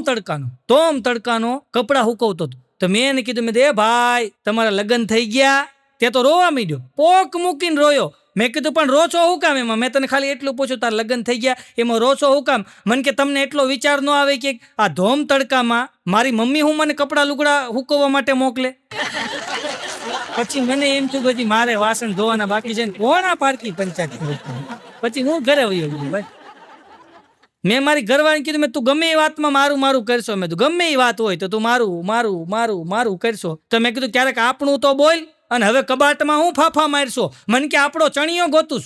તડકાનો કપડા હુકવતો હતો. તો મેં એને કીધું, મેં ભાઈ તમારા લગ્ન થઈ ગયા? તે તો રોવા માંડ્યો, પોક મૂકીને રોયો. મેં કીધું પણ રોચો હું કામ એમાં? મેં તને ખાલી એટલું પૂછ્યું તારા લગ્ન થઈ ગયા, એમાં રોચો હું કામ? મને કે તમને એટલો વિચાર ન આવે કે આ ધોમ તડકામાં મારી મમ્મી મને કપડા લુગડા હુકવવા માટે મોકલે? પછી મને એમ થયું પછી મારે વાસણ ધોવાના બાકી છે ને કોણ આ પારકી પંચાયત. પછી હું ઘરે વયો ગયો ભાઈ. મેં મારી ઘરવાળીને કીધું, મેં તું ગમે એ વાતમાં મારું કરશો. મેં તું ગમે એ વાત હોય તો તું મારું કરશો. તો મેં કીધું ક્યારેક આપણું તો બોલ. અને હવે કબાટમાં હું ફાફા મારશો? મને કે આપણો ચણિયો ગોતું.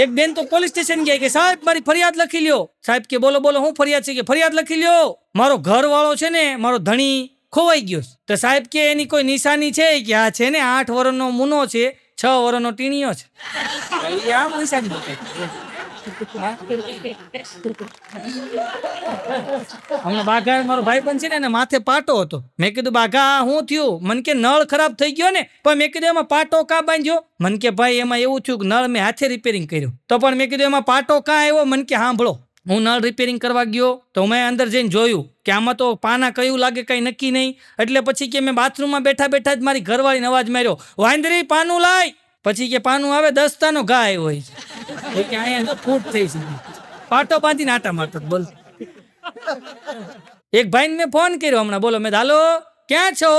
એક બેન તો પોલીસ સ્ટેશન ગયા કે સાહેબ મારી ફરિયાદ લખી લ્યો. સાહેબ કે બોલો હું ફરિયાદ છે? કે ફરિયાદ લખી લ્યો, મારો ઘરવાળો છે ને મારો ધણી ખોવાઈ ગયો. તો સાહેબ કે એની કોઈ નિશાની છે? કે આ છે ને 8 વર્ષનો મુનો છે, 6 વર્ષનો ટીણીયો છે. આ નિશાની હમણાં બાઘા મારો ભાઈબંધ છે ને એને માથે પાટો હતો. મેં કીધું બાઘા શું થયું? મને કે નળ ખરાબ થઈ ગયો ને. પણ મેં કીધું એમાં પાટો કા બાંધ્યો? મને કે ભાઈ એમાં એવું થયું કે નળ મેં હાથે રિપેરિંગ કર્યો. તો પણ મેં કીધું એમાં પાટો કાં આવ્યો? મને કે સાંભળો, હું નળ રિપેરિંગ કરવા ગયો તો મેં અંદર જઈને જોયું કે આમાં તો પાના કયું લાગે કઈ નક્કી નહીં. એટલે પછી કે મેં બાથરૂમમાં બેઠા જ મારી ઘરવાળીને અવાજ માર્યો, વાંદરી પાનું લાય. પછી કે પાનું આવે 10 ઘા આવ્યો હોય કે અહીંયા ફૂટ થઈ છે. પાટો બાંધીને આટા મારતો. બોલ, એક ભાઈને મેં ફોન કર્યો હમણાં. બોલો, મેં હાલો ક્યાં છો?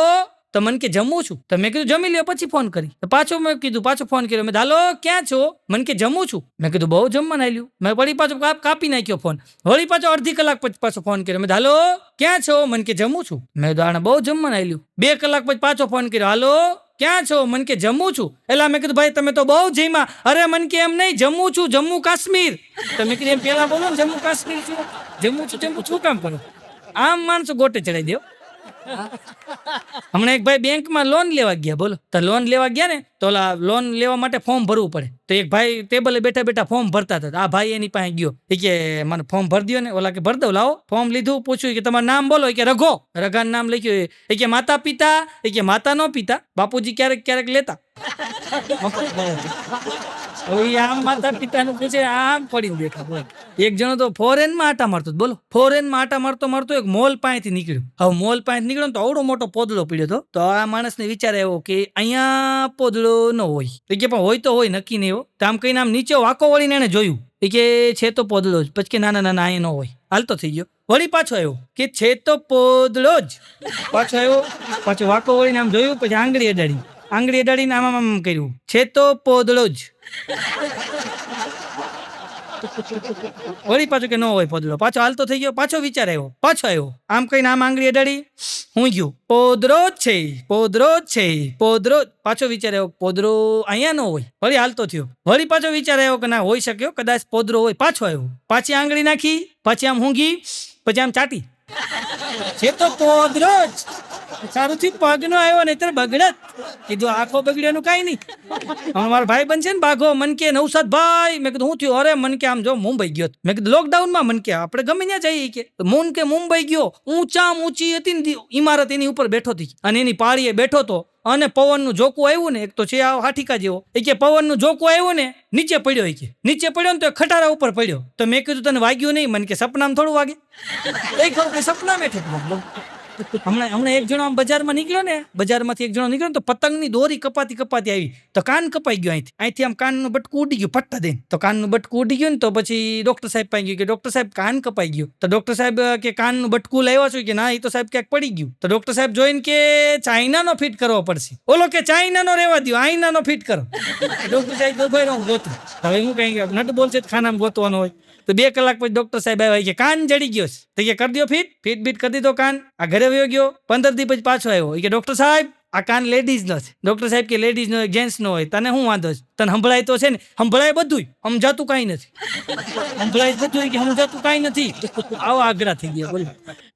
તો મને કે જમું છું. તો મેં કીધું જમી લ્યો પછી ફોન કરી. તો પાછો ફોન કર્યો. મેં હાલો ક્યાં છો? મને કે જમું છું. મેં કીધું બહુ જમવા નાખ્યું. મેં વળી પાછો કાપી નાખ્યો ફોન. વળી પાછો અડધી કલાક પછી પાછો ફોન કર્યો. મેં હાલો ક્યાં છો? મને કે જમું છું. મેં આને બહુ જમવા નાખ્યું. 2 કલાક પછી પાછો ફોન કર્યો. હાલો ક્યાં છો? મને કે જમ્મુ છું. એટલે મેં કીધું ભાઈ તમે તો બહુ જમ્યા. અરે મને કે એમ નહીં, જમ્મુ છું, જમ્મુ કાશ્મીર. તો મેં કીધું એમ પેલા બોલો ને, જમ્મુ કાશ્મીર છું, જમ્મુ શું કામ કરો? આમ માણસો ગોટે ચડાઈ દો. હમણાં એક ભાઈ બેંકમાં લોન લેવા ગયા, બોલો. તો લોન લેવા ગયા ને, તો લોન લેવા માટે ફોર્મ ભરવું પડે. તો એક ભાઈ ટેબલે બેઠા બેઠા ફોર્મ ભરતા હતા. આ ભાઈ એની પાસે ગયો, એ કે મને ફોર્મ ભરી દો ને. ઓલા કે ભર દો, લાવો. ફોર્મ લીધું, પૂછ્યું કે તમારું નામ બોલો. કે રઘો. રઘાનું નામ લખ્યું. એ કે માતા પિતા? એ કે માતા નો પિતા, બાપુજી ક્યારેક ક્યારેક લેતા. આમ માતા પિતાનું પૂછે, આમ પડીને બેઠા. એક જણો તો ફોરેનમાં આટા મારતો, બોલો. ફોરેનમાં આટા મારતો મારતો એક મોલ પાસેથી નીકળ્યો. હવે મોલ પાસે નીકળ્યો તો આવડો મોટો પોદળો પડ્યો હતો. તો આ માણસને વિચાર આવ્યો કે અહીંયા પોદળો ન હોય. એ કે પણ હોય તો હોય, નક્કી નહીં. એવો તો આમ કહીને આમ નીચે વાંકો વળીને એને જોયું. એ કે છે તો પોદળો જ. પછી કે ના ના ના, અહીંયા ન હોય. હાલતો થઈ ગયો. વળી પાછો આવ્યો કે છે તો પોદળો જ. પાછો આવ્યો, પાછો વાંકો વળીને આમ જોયું. પછી આંગળી અડાડીને આમ કર્યું, છે તો પોદળો જ. વળી પાછું કે ન હોય પોદળો. પાછો હાલતો થઈ ગયો. પાછો વિચાર આવ્યો, પાછો આવ્યો. આમ કહીને આમ આંગળી અડાડી, હું ગયું, પોદળો જ છે, પોદળો જ છે, પોદળો. પાછો વિચાર આવ્યો, પોદળો અહીંયા ન હોય. વળી હાલતો થયો. વળી પાછો વિચાર આવ્યો કે ના હોઈ શક્યો, કદાચ પોદળો હોય. પાછો આવ્યો, પાછી આંગળી નાખી, પાછી આમ ઊંઘી, પછી આમ ચાટી, છે તો પોદળો જ. સારું થી પગ નો આવ્યો, નહીતર બગડત. કીધું આખો બગડ્યાનું કઈ નહીં. મારો ભાઈ બનશે ને બાઘો, મન કે નવસાદ ભાઈ. મેં કીધું હું થયું? અરે મન કે આમ જો મુંબઈ ગયો. મેં કીધું લોકડાઉનમાં? મન કે આપણે ગમે ત્યાં જઈએ. કે મુંબઈ ગયો. ઊંચી હતી ને ઇમારત, એની ઉપર બેઠો હતી અને એની પાળીએ બેઠો હતો. અને પવનનું ઝોકું આવ્યું ને, એક તો છે હાઠીકા જેવો. એ કે પવનનું ઝોકું આવ્યું ને, નીચે પડ્યો. કે નીચે પડ્યો ને તો ખટારા ઉપર પડ્યો. તો મેં કીધું તને વાગ્યું નહીં? મને કે સપનામાં થોડું વાગે. એ ખરું કે સપના મેં ઠેક. હમણાં એક જણો આમ બજારમાં નીકળ્યો ને, બજારમાંથી એક જણો નીકળ્યો તો પતંગની દોરી કપાતી આવી. તો કાન કપાઈ ગયો. અહીંથી આમ કાનનું બટકું ઉડી ગયું પટ્ટા દઈને. તો કાનનું બટકું ઉડી ગયું ને, તો પછી ડોક્ટર સાહેબ પાસે ગયું કે ડોક્ટર સાહેબ કાન કપાઈ ગયું. તો ડોક્ટર સાહેબ કે કાનનું બટકું લાવ્યા છો? કે ના, એ તો સાહેબ ક્યાંક પડી ગયું. તો ડોક્ટર સાહેબ જોઈને કે ચાઇનાનો ફિટ કરવો પડશે. ઓલો કે ચાઇનાનો રહેવા દો, આઈનાનો ફિટ કરો. ડોક્ટર સાહેબ ગોતું. હવે હું કઈ નટ બોલશે ખાનામાં ગોતવાનો હોય. તો 2 કલાક પછી ડોક્ટર સાહેબ આવ્યા કે કાન જડી ગયો છે. તો કે કરી દો ફિટ બીટ કરી દીધો કાન. આ ઘરે વયો ગયો. 15 દી પછી પાછો આવ્યો. કે ડોક્ટર સાહેબ આ કાન લેડીઝ નો છે. ડોક્ટર સાહેબ કે લેડીઝ નો જેન્ટ્સ નો હોય, તને શું વાંધો છે? તને સંભળાય તો છે ને? સંભળાય બધું, સમજાતું કઈ નથી. સંભળાય બધું કે સમજાતું કઈ નથી. આવો આગ્રહ થઈ ગયા. બોલો.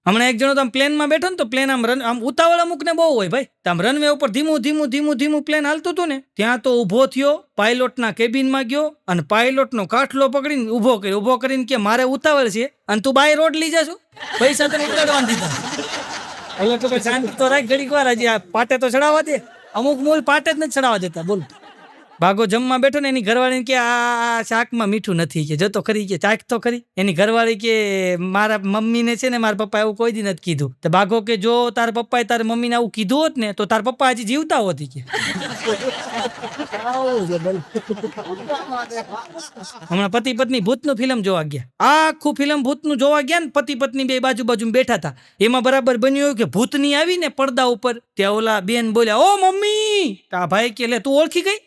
હમણાં એક જણો તો આમ પ્લેનમાં બેઠો ને, તો પ્લેન આમ ઉતાવળ અમુક ને બહુ હોય ભાઈ. તો આમ રનવે ઉપર ધીમું પ્લેન હાલતું હતું ને, ત્યાં તો ઉભો થયો, પાયલોટના કેબિનમાં ગયો અને પાયલોટનો કાઠલો પકડીને ઉભો કરીને કે મારે ઉતાવળ છે અને તું બાય રોડ લઈ જાશું, પૈસા તને ઉતારવા દીધા. એટલે તો શાંતિ તો રાખ ઘડીક વાર. હજી આ પાટે તો ચડાવવા દે. અમુક મૂળ પાટે જ નથી ચડાવવા દેતા. બોલ. ભાગો જમવા બેઠો ને, એની ઘરવાળીને કે આ શાકમાં મીઠું નથી. કે જતો ખરી, કે ચાખ તો ખરી. એની ઘરવાળી કે મારા મમ્મીને છે ને મારા પપ્પા એવું કોઈ દી નથી કીધું. તો ભાગો કે જો તારા પપ્પાએ તારા મમ્મીને આવું કીધું હોત ને, તો તારા પપ્પા હજી જીવતા હોત. કે હમણાં પતિ પત્ની ભૂતનું ફિલ્મ જોવા ગયા. આખું ફિલ્મ ભૂતનું જોવા ગયા ને, પતિ પત્ની બે બાજુ બેઠા હતા. એમાં બરાબર બન્યું કે ભૂતની આવી ને પડદા ઉપર, ત્યાં ઓલા બેન બોલ્યા, ઓ મમ્મી. આ ભાઈ કે લે તું ઓળખી ગઈ?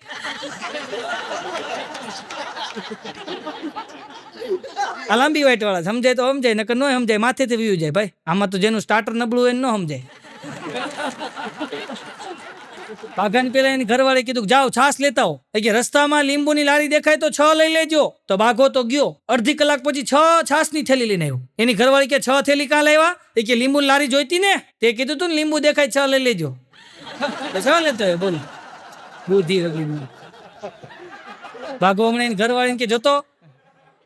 આ લાંબી વાઈટ વાળા સમજાય તો સમજાય, નકર ન સમજાય, માથેથી વીયું જાય ભાઈ. આમાં તો જેનું સ્ટાર્ટર નબળું હોય ન સમજાય. બાઘાને પેલા એની ઘરવાળે કીધું જાઓ છાસ લેતા હો. કે રસ્તામાં લીંબુની લારી દેખાય તો 6 લઈ લેજો. તો બાઘો તો ગયો. અડધી કલાક પછી 6 છાસની થેલી લઈને આવ્યો. એની ઘરવાળી કે 6 થેલી કાં લાવ્યા? એ કે લીંબુની લારી જોઈતી ને, તે કીધું તું ને લીંબુ દેખાય 6 લઈ લેજો. 6 લેતો હોય. બોલો બુદ્ધિ બાઘો હમણાં એની ઘરવાળીને કે જોતો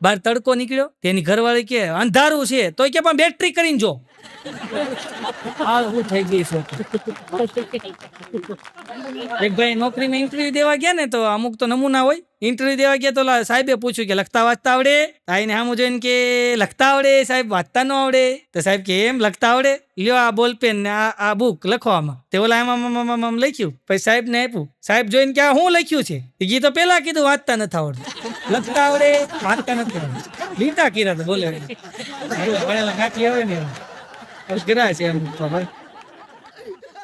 બહાર તડકો નીકળ્યો. તેની ઘરવાળી કે અંધારું છે. તો કે પણ બેટરી કરીને જો. થઈ ગઈ છે. એક ભાઈ નોકરીમાં ઇન્ટરવ્યુ દેવા ગયા ને, તો અમુક તો નમૂના હોય. ઇન્ટરવ્યુ દેવા ગયા તો સાહેબે પૂછ્યું કે લખતા વાંચતા આવડે? આઈને સામું જોઈને કે લખતા આવડે સાહેબ, વાંચતા ન આવડે. તો સાહેબ કે એમ લખતા આવડે? લ્યો આ બોલપેન ને આ બુક લખવામાં. તે ઓલા એમાં લખ્યું. પછી સાહેબ ને આપ્યું. સાહેબ જોઈને કે આ શું લખ્યું છે? એ તો પેલા કીધું વાંચતા નથી આવડતું. લખતા આવડે, વાંચતા નથી આવડતું. લીટા કીધા તો બોલે ગાંઠી આવે ને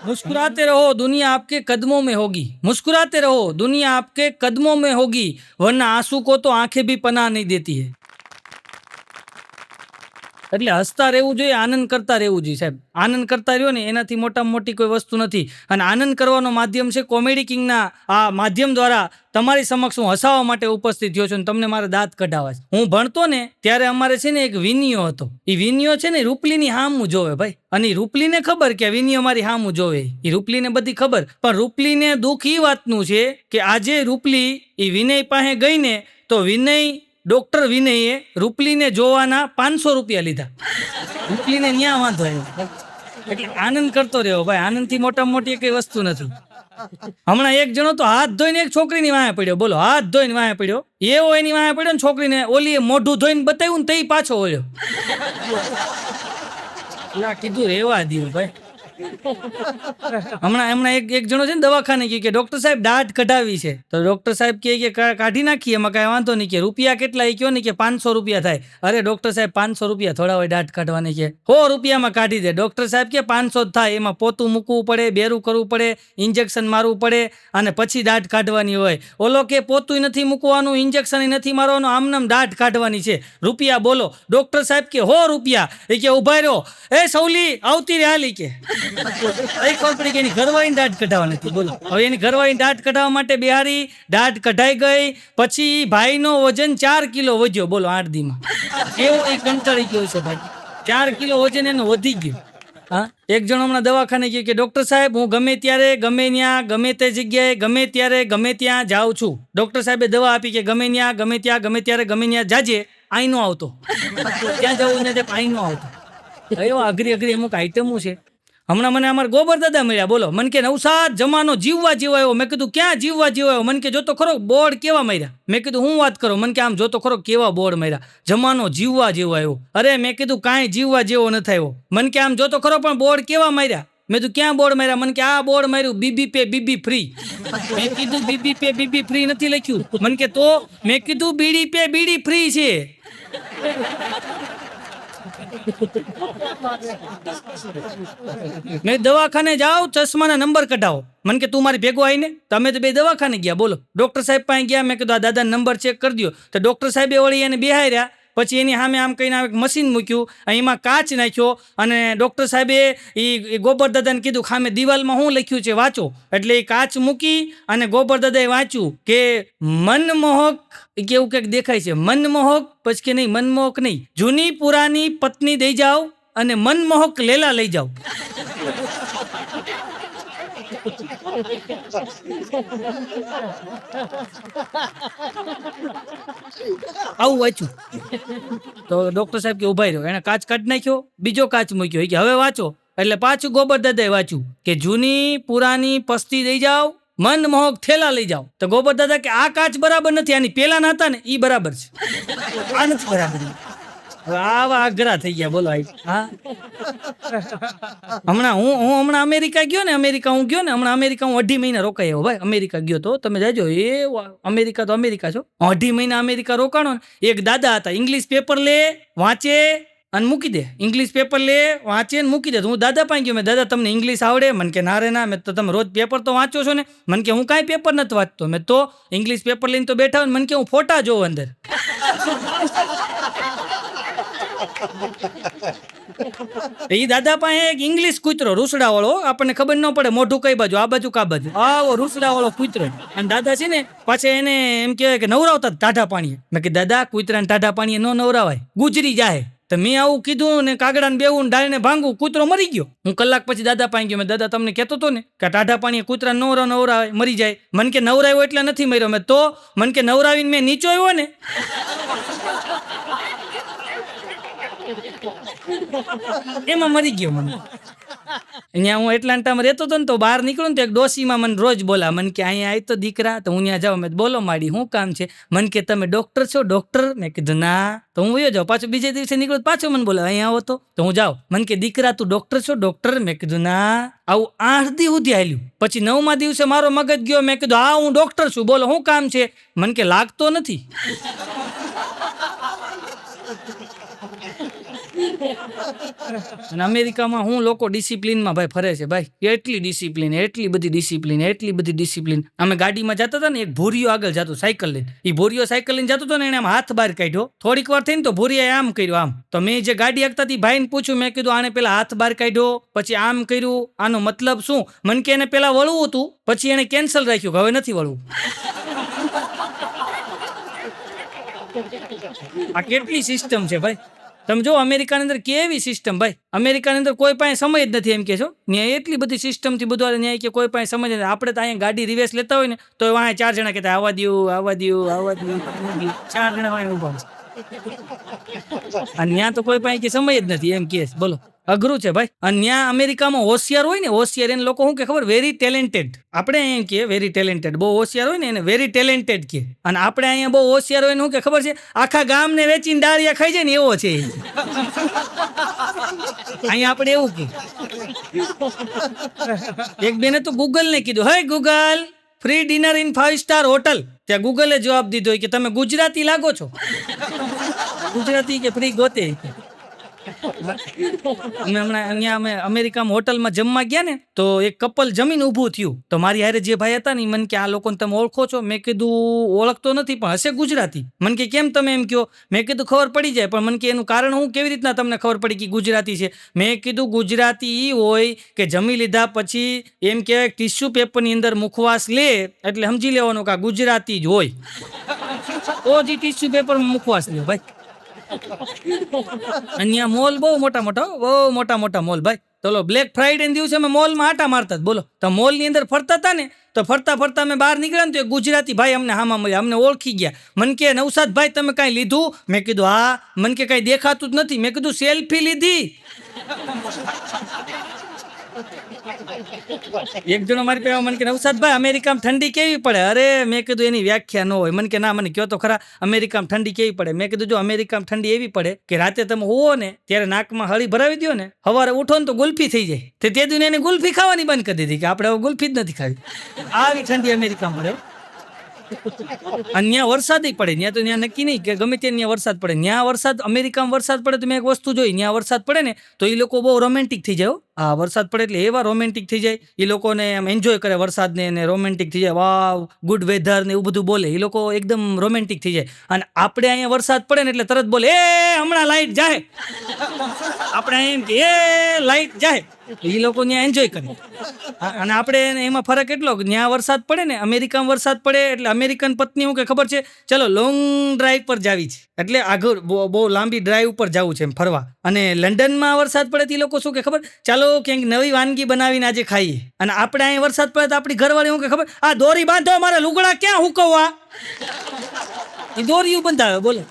मुस्कुराते रहो दुनिया आपके कदमों में होगी. मुस्कुराते रहो दुनिया आपके कदमों में होगी, वरना आंसू को तो आंखें भी पनाह नहीं देती है. એટલે હસતા રહેવું જોઈએ, આનંદ કરતા રહેવું જોઈએ સાહેબ. આનંદ કરતા રહ્યો ને એનાથી મોટામાં મોટી કોઈ વસ્તુ નથી. અને આનંદ કરવાનો માધ્યમ છે કોમેડી કિંગના આ માધ્યમ દ્વારા તમારી સમક્ષ હું હસાવવા માટે ઉપસ્થિત થયો છું. તમને મારા દાંત કઢાવા છે. હું ભણતો ને ત્યારે અમારે છે ને એક વિનિયો હતો. એ વિનિયો છે ને રૂપલીની હામું જોવે ભાઈ. અને રૂપલીને ખબર કે વિનિયો મારી હામું જોવે, એ રૂપલીને બધી ખબર. પણ રૂપલીને દુઃખ એ વાતનું છે કે આજે રૂપલી એ વિનય પાસે ગઈ ને તો વિનય ડોક્ટર વિનયે રૂપલીને જોવાના 500 રૂપિયા લીધા. રૂપલીને ન્યા વાંધો આવ્યો. એટલે આનંદ કરતો રહ્યો ભાઈ. આનંદથી મોટામાં મોટી કઈ વસ્તુ નથી. હમણાં એક જણો તો હાથ ધોઈને એક છોકરીની વાહે પડ્યો. બોલો, હાથ ધોઈને વાહે પડ્યો. એવો એની વાહે પડ્યો ને છોકરીને ઓલી મોઢું ધોઈને બતાવ્યું ને તે પાછો ઓળ્યો. કીધું રેવા દીધું ભાઈ. હમણાં એક જણો છે ને દવાખાને કે ડોક્ટર સાહેબ દાઢ કઢાવી છે. તો ડોક્ટર સાહેબ કે કાઢી નાખીએ, એમાં કાંઈ વાંધો નહીં. કે રૂપિયા કેટલા? એ કયો ને કે 500 રૂપિયા થાય. અરે ડોક્ટર સાહેબ 500 રૂપિયા થોડા હોય દાઢ કાઢવાની? કે 100 રૂપિયામાં કાઢી દે. ડોક્ટર સાહેબ કે 500 જ થાય, એમાં પોતું મૂકવું પડે, બેરું કરવું પડે, ઇન્જેક્શન મારવું પડે અને પછી દાઢ કાઢવાની હોય. ઓલો કે પોતું નથી મૂકવાનું, ઇન્જેક્શન નથી મારવાનું, આમનામ દાઢ કાઢવાની છે. રૂપિયા બોલો. ડોક્ટર સાહેબ કે 100 રૂપિયા. એ કે ઉભા રહ્યો, એ સૌલી આવતી રે હાલી. કે ખબર પડી કે એની ઘરવાળીની દાઢ કઢાવવા નથી. બોલો, હવે એની ઘરવાળીની દાઢ કઢાવવા માટે બિહારી દાઢ કઢાઈ ગઈ. પછી ભાઈનો વજન 4 કિલો વધ્યો. બોલો, 8 દીમાં. એવો એ કંટાળી ગયો છે ભાઈ. 4 કિલો વજન એનું વધી ગયું. હા, એક જણ હમણાં દવાખાને કહ્યું કે ડોક્ટર સાહેબ હું ગમે ત્યારે ગમે ત્યાં ગમે તે જગ્યાએ ગમે ત્યારે ગમે ત્યાં જાઉં છું. ડોક્ટર સાહેબે દવા આપી કે ગમે ત્યાં ગમે ત્યાં ગમે ત્યારે ગમે ત્યાં જાજે. આઈ નો આવતો. ત્યાં જવું ને તે આઈ નો આવતો. એવો અઘરી અમુક આઈટમો છે. હમણાં મને અમારા ગોબર દાદા મળ્યા. બોલો, મને કે નવસાદ જમાનો જીવવા જેવાયો. મેં કીધું ક્યાં જીવવા જેવાયો? મને કે જોતો ખરો બોર્ડ કેવા માર્યા. મેં કીધું હું વાત કરો? મને કે આમ જોતો ખરો કેવા બોર્ડ માર્યા. જમાનો જીવવા જેવો આવ્યો. અરે મેં કીધું કાંઈ જીવવા જેવો નથી આવ્યો. મને કે આમ જોતો ખરો પણ બોર્ડ કેવા માર્યા. મેં કીધું ક્યાં બોર્ડ માર્યા? મને કે આ બોર્ડ માર્યું બીબી પે બીબી ફ્રી. મેં કીધું બીબી પે બીબી ફ્રી નથી લખ્યું. મને કે તો? મેં કીધું બીડી પે બીડી ફ્રી છે. મેં દવાખાને જાઓ, ચશ્માના નંબર કઢાવો. મને કે તું મારી ભેગો આવીને. તમે તો બે દવાખાને ગયા. બોલો, ડોક્ટર સાહેબ પાસે ગયા. મેં કીધું આ દાદા નંબર ચેક કરી દો. તો ડોક્ટર સાહેબે વળી એને બેહાર્યા. પછી એની સામે આમ કહીને એક મશીન મૂક્યું, એમાં કાચ નાખ્યો અને ડૉક્ટર સાહેબે એ ગોબર દાદાને કીધું સામે દિવાલમાં શું લખ્યું છે વાંચો. એટલે એ કાચ મૂકી અને ગોબર દાદાએ વાંચ્યું કે મનમોહક કેવું કંઈક દેખાય છે. મનમોહક પછી કે નહીં, મનમોહક નહીં, જૂની પુરાની પત્ની દઈ જાઓ અને મનમોહક લેલા લઈ જાઓ. આવું વાંચ્યું. તો ડોક્ટર સાહેબ કે ઉભા રહ્યો. એને કાચ કાઢી નાખ્યો, બીજો કાચ મૂક્યો. કે હવે વાંચો. એટલે પાછું ગોબર દાદાએ વાંચ્યું કે જૂની પુરાની પસ્તી દઈ જાઓ, મનમોહક થેલા લઈ જાઓ. તો ગોબર દાદા કે આ કાચ બરાબર નથી, આની પેલા ના હતા ને ઈ બરાબર છે, આ નથી બરાબર. આવા આગ્રહ થઈ ગયા. બોલો. હા, હમણાં અમેરિકા ગયો ને. હમણાં અમેરિકા હું 2.5 મહિના રોકાયો ભાઈ. અમેરિકા ગયો તો તમે જાજો. એ અમેરિકા તો અમેરિકા છો. 2.5 મહિના અમેરિકા રોકાણો ને. એક દાદા હતા, ઇંગ્લિશ પેપર લે, વાંચે અને મૂકી દે. ઇંગ્લિશ પેપર લે, વાંચે ને મૂકી દે. હું દાદા પાસે ગયો. મેં દાદા તમને ઇંગ્લિશ આવડે? મને કે ના રે ના. મેં તો તમે રોજ પેપર તો વાંચો છો ને? મને કે હું કાંઈ પેપર નથી વાંચતો. મેં તો ઇંગ્લિશ પેપર લઈને તો બેઠા હોય. મને કે હું ફોટા જોઉં અંદર. એ દાદા પાસે એક ઇંગ્લિશ કૂતરો રૂસડા વાળો, આપણને ખબર ન પડે મોઢું કઈ બાજુ, આ બાજુ કા બાજુ, આવો રૂસડા વાળો કૂતરો. અને દાદા છે ને પાછા એને એમ કહેવાય કે નવરાવતા ટાઢા પાણીએ. મેં કીધું દાદા કૂતરાને ટાઢા પાણીએ ન નવરાવાય, ગુજરી જાય. તો મેં આવું કીધું ને કાગડાને બેવું ડાળને ભાંગું, કૂતરો મરી ગયો. હું કલાક પછી દાદા પાસે ગયો. મેં દાદા તમને કહેતો હતો ને કે ટાઢા પાણીએ કૂતરા નવરાવે મરી જાય. મને કે નવરાવ્યો એટલે નથી મર્યો. મેં તો મને કે નવરાવીને મેં નીચો આવ્યો ને એમાં મરી ગયો. મને અહીંયા હું એટલાન્ટામાં રહેતો હતો ને, તો બહાર નીકળું ને તો એક ડોસીમાં મને રોજ બોલા. મને કે અહીંયા આવી તો દીકરા. તો હું ત્યાં જાઉં. મેં બોલો માડી શું કામ છે? મને કે તમે ડોક્ટર છો? ડોક્ટર? મેં કીધું ના. તો હું વયો જાઉં. પાછું બીજે દિવસે નીકળું પાછું મને બોલે અહીંયા આવો તો હું જાઉં. મને કે દીકરા તું ડોક્ટર છો? ડોક્ટર? મેં કીધું ના. આવું 8 દી સુધી હાલ્યું. પછી 9મા દિવસે મારો મગજ ગયો. મેં કીધું હા હું ડોક્ટર છું, બોલો શું કામ છે? મને કે લાગતો નથી. અને અમેરિકામાં હું લોકો ડિસિપ્લિનમાં ભાઈ ફરે છે ભાઈ, એટલી ડિસિપ્લિન, એટલી બધી ડિસિપ્લિન, એટલી બધી ડિસિપ્લિન. અમે ગાડીમાં જતા હતા ને, એક ભૂરીયો આગળ જતો સાયકલ લઈને, એ ભૂરીયો સાયકલ લઈને જતો હતો ને, એને આમ હાથ બહાર કાઢ્યો, થોડીક વાર થઈને તો ભૂરીયાએ આમ કર્યું આમ. તો મેં જે ગાડી હાંકતા હતી ભાઈને પૂછ્યું, મેં કીધું આને પેલા હાથ બહાર કાઢ્યો, પછી આમ કર્યું, આનો મતલબ શું? મને કે એને પેલા વળવું હતું, પછી એને કેન્સલ રાખ્યું, હવે નથી વળવું. આ કેટલી સિસ્ટમ છે ભાઈ. તમે જો અમેરિકાની અંદર કેવી સિસ્ટમ ભાઈ. અમેરિકાની અંદર કોઈ પાસે સમય જ નથી એમ કે છો, ત્યાં એટલી બધી સિસ્ટમથી બધું ન્યાય કે કોઈ પાસે સમજ નથી. આપણે તો અહીંયા ગાડી રિવેસ લેતા હોય ને તો વાંહે 4 જણા કહેતા આવવા દ્યો, આવવા દ્યો, આવવા દ્યો, 4 જણા વાંહે ઊભા છે. અને ત્યાં તો કોઈ પાસે કે સમય જ નથી એમ કે. બોલો અઘરું છે ભાઈ. અને ત્યાં અમેરિકામાં હોશિયાર હોય ને, હોશિયાર એને લોકો શું કે ખબર, વેરી ટેલેન્ટેડ. આપણે એમ કે વેરી ટેલેન્ટેડ, બહુ હોશિયાર હોય ને એને વેરી ટેલેન્ટેડ કે. અને આપણે અહીંયા બહુ હોશિયાર હોય ને શું કે ખબર છે, આખા ગામને વેચીને દાળિયા ખાઈ જાય ને એવો છે. અહીંયા આપણે એવું કે. એક બેને તો ગૂગલ ને કીધું, hey Google, free dinner in five star hotel. ત્યાં ગૂગલે જવાબ દીધો કે તમે ગુજરાતી લાગો છો. ગુજરાતી કે ફ્રી ગોતે. અમે હમણાં અહીંયા અમે અમેરિકામાં હોટલમાં જમવા ગયા ને, તો એક કપલ જમીને ઊભું થયું. તો મારી હારે જે ભાઈ હતા ને મને કે આ લોકોને તમે ઓળખો છો? મેં કીધું ઓળખતો નથી, પણ હશે ગુજરાતી. મને કે કેમ તમે એમ કહો? મેં કીધું ખબર પડી જાય, પણ મને કે એનું કારણ હું, કેવી રીતના તમને ખબર પડી કે ગુજરાતી છે? મેં કીધું ગુજરાતી ઈ હોય કે જમી લીધા પછી એમ કહેવાય ટીશ્યુ પેપરની અંદર મુખવાસ લે એટલે સમજી લેવાનું કે આ ગુજરાતી જ હોય. તો જ ટીશ્યુ પેપરમાં મુખવાસ લે ભાઈ. અહીંયા મોલ બહુ મોટા મોટા મોલ ભાઈ. ચલો બ્લેક ફ્રાઈડે દિવસે અમે મોલમાં આટા મારતા. બોલો તો મોલની અંદર ફરતા હતા ને, તો ફરતા ફરતા અમે બહાર નીકળ્યા ને તો એક ગુજરાતી ભાઈ અમને હામાં મળ્યા, અમને ઓળખી ગયા. મને કે નવસાદભાઈ તમે કાંઈ લીધું? મેં કીધું હા. મને કે કાંઈ દેખાતું જ નથી. મેં કીધું સેલ્ફી લીધી. એક જણો મારી પાસે મને કે નવસાદભાઈ અમેરિકામાં ઠંડી કેવી પડે? અરે મેં કીધું એની વ્યાખ્યા ન હોય. મને કે ના, મને કહો તો ખરા અમેરિકામાં ઠંડી કેવી પડે? મેં કીધું જો અમેરિકામાં ઠંડી એવી પડે કે રાતે તમે હોવો ને ત્યારે નાકમાં હળી ભરાવી દો ને, સવારે ઉઠો ને તો ગુલ્ફી થઈ જાય. તે દિને એને ગુલ્ફી ખાવાની બંધ કરી દીધી કે આપણે હવે ગુલ્ફી જ નથી ખાવી. આવી ઠંડી અમેરિકામાં પડે. અને ત્યાં વરસાદ પડે. ત્યાં તો ત્યાં નક્કી નહીં કે ગમે ત્યાં વરસાદ પડે. ત્યાં વરસાદ, અમેરિકામાં વરસાદ પડે તો મેં એક વસ્તુ જોઈ, ત્યાં વરસાદ પડે ને તો એ લોકો બહુ રોમેન્ટિક થઈ જાય. હા, વરસાદ પડે એટલે એવા રોમેન્ટિક થઈ જાય. એ લોકોને આમ એન્જોય કરે વરસાદને, અને રોમેન્ટિક થઈ જાય. વાવ, ગુડ વેધર ને એવું બધું બોલે. એ લોકો એકદમ રોમેન્ટિક થઈ જાય. અને આપણે અહીંયા વરસાદ પડે ને એટલે તરત બોલે, એ હમણાં લાઈટ જાય. આપણે એમ કે એ લાઈટ જાય. એ લોકો ત્યાં એન્જોય કરે. અને આપણે એમાં ફરક એટલો કે ત્યાં વરસાદ પડે ને, અમેરિકામાં વરસાદ પડે એટલે અમેરિકન પત્ની શું કે ખબર છે, ચલો લોંગ ડ્રાઈવ પર જાવી છે, એટલે આગળ બહુ લાંબી ડ્રાઈવ ઉપર જવું છે એમ ફરવા. અને લંડનમાં વરસાદ પડે એ લોકો શું કે ખબર, ચાલો ક્યાંક નવી વાનગી બનાવીને આજે ખાઈએ. અને આપણે અહીંયા વરસાદ પડે તો આપણી ઘરવાળી શું કે ખબર, આ દોરી બાંધો, મારા લુગડા ક્યાં હુકવવા? એ દોરીયું બંધાવે. બોલો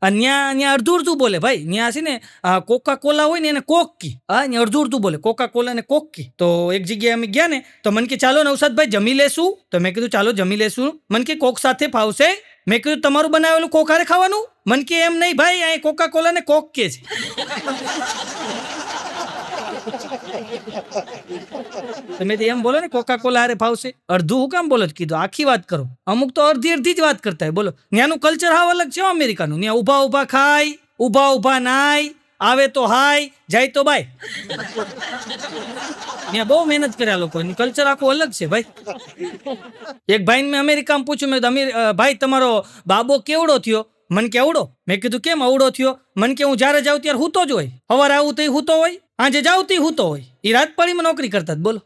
ત્યાં અડધું બોલે ભાઈ. ત્યાં છે ને કોકા કોલા હોય ને એને કોકી. હા, ત્યાં અડધું બોલે કોકા કોલા ને કોકી. તો એક જગ્યાએ અમે ગયા ને તો મને કે ચાલો નવસાદભાઈ જમી લેશું. તો મેં કીધું ચાલો જમી લેશું. મને કે કોક સાથે ફાવશે? મેં કીધું તમારું બનાવેલું કોક હારે ખાવાનું? મને કે એમ નહીં ભાઈ, અહીં કોકા કોલા ને કોક કે છે. તમે એમ બોલો ને કોકા કોલા હારે ફાવશે. અડધું હું કામ બોલો જ કીધું, આખી વાત કરો. અમુક તો અડધી જ વાત કરતા હોય. બોલો ત્યાંનું કલ્ચર હાવ અલગ છે અમેરિકાનું. ત્યાં ઉભા ઉભા ખાય, ઉભા નાય, આવે તો હાય, જાય તો બાય. ત્યાં બહુ મહેનત કર્યા લોકો. કલ્ચર આખું અલગ છે ભાઈ. એક ભાઈ મેં અમેરિકામાં પૂછ્યું, મેં ભાઈ તમારો બાબો કેવડો થયો? મને કે અવડો. મેં કીધું કેમ અવડો થયો? મને કે હું જયારે જાઉં ત્યારે હૂતો જ હોય, સવારે આવું તો હૂતો હોય, આજે જાઉં તો હૂતો હોય. એ રાજપાળીમાં નોકરી કરતા જ. બોલો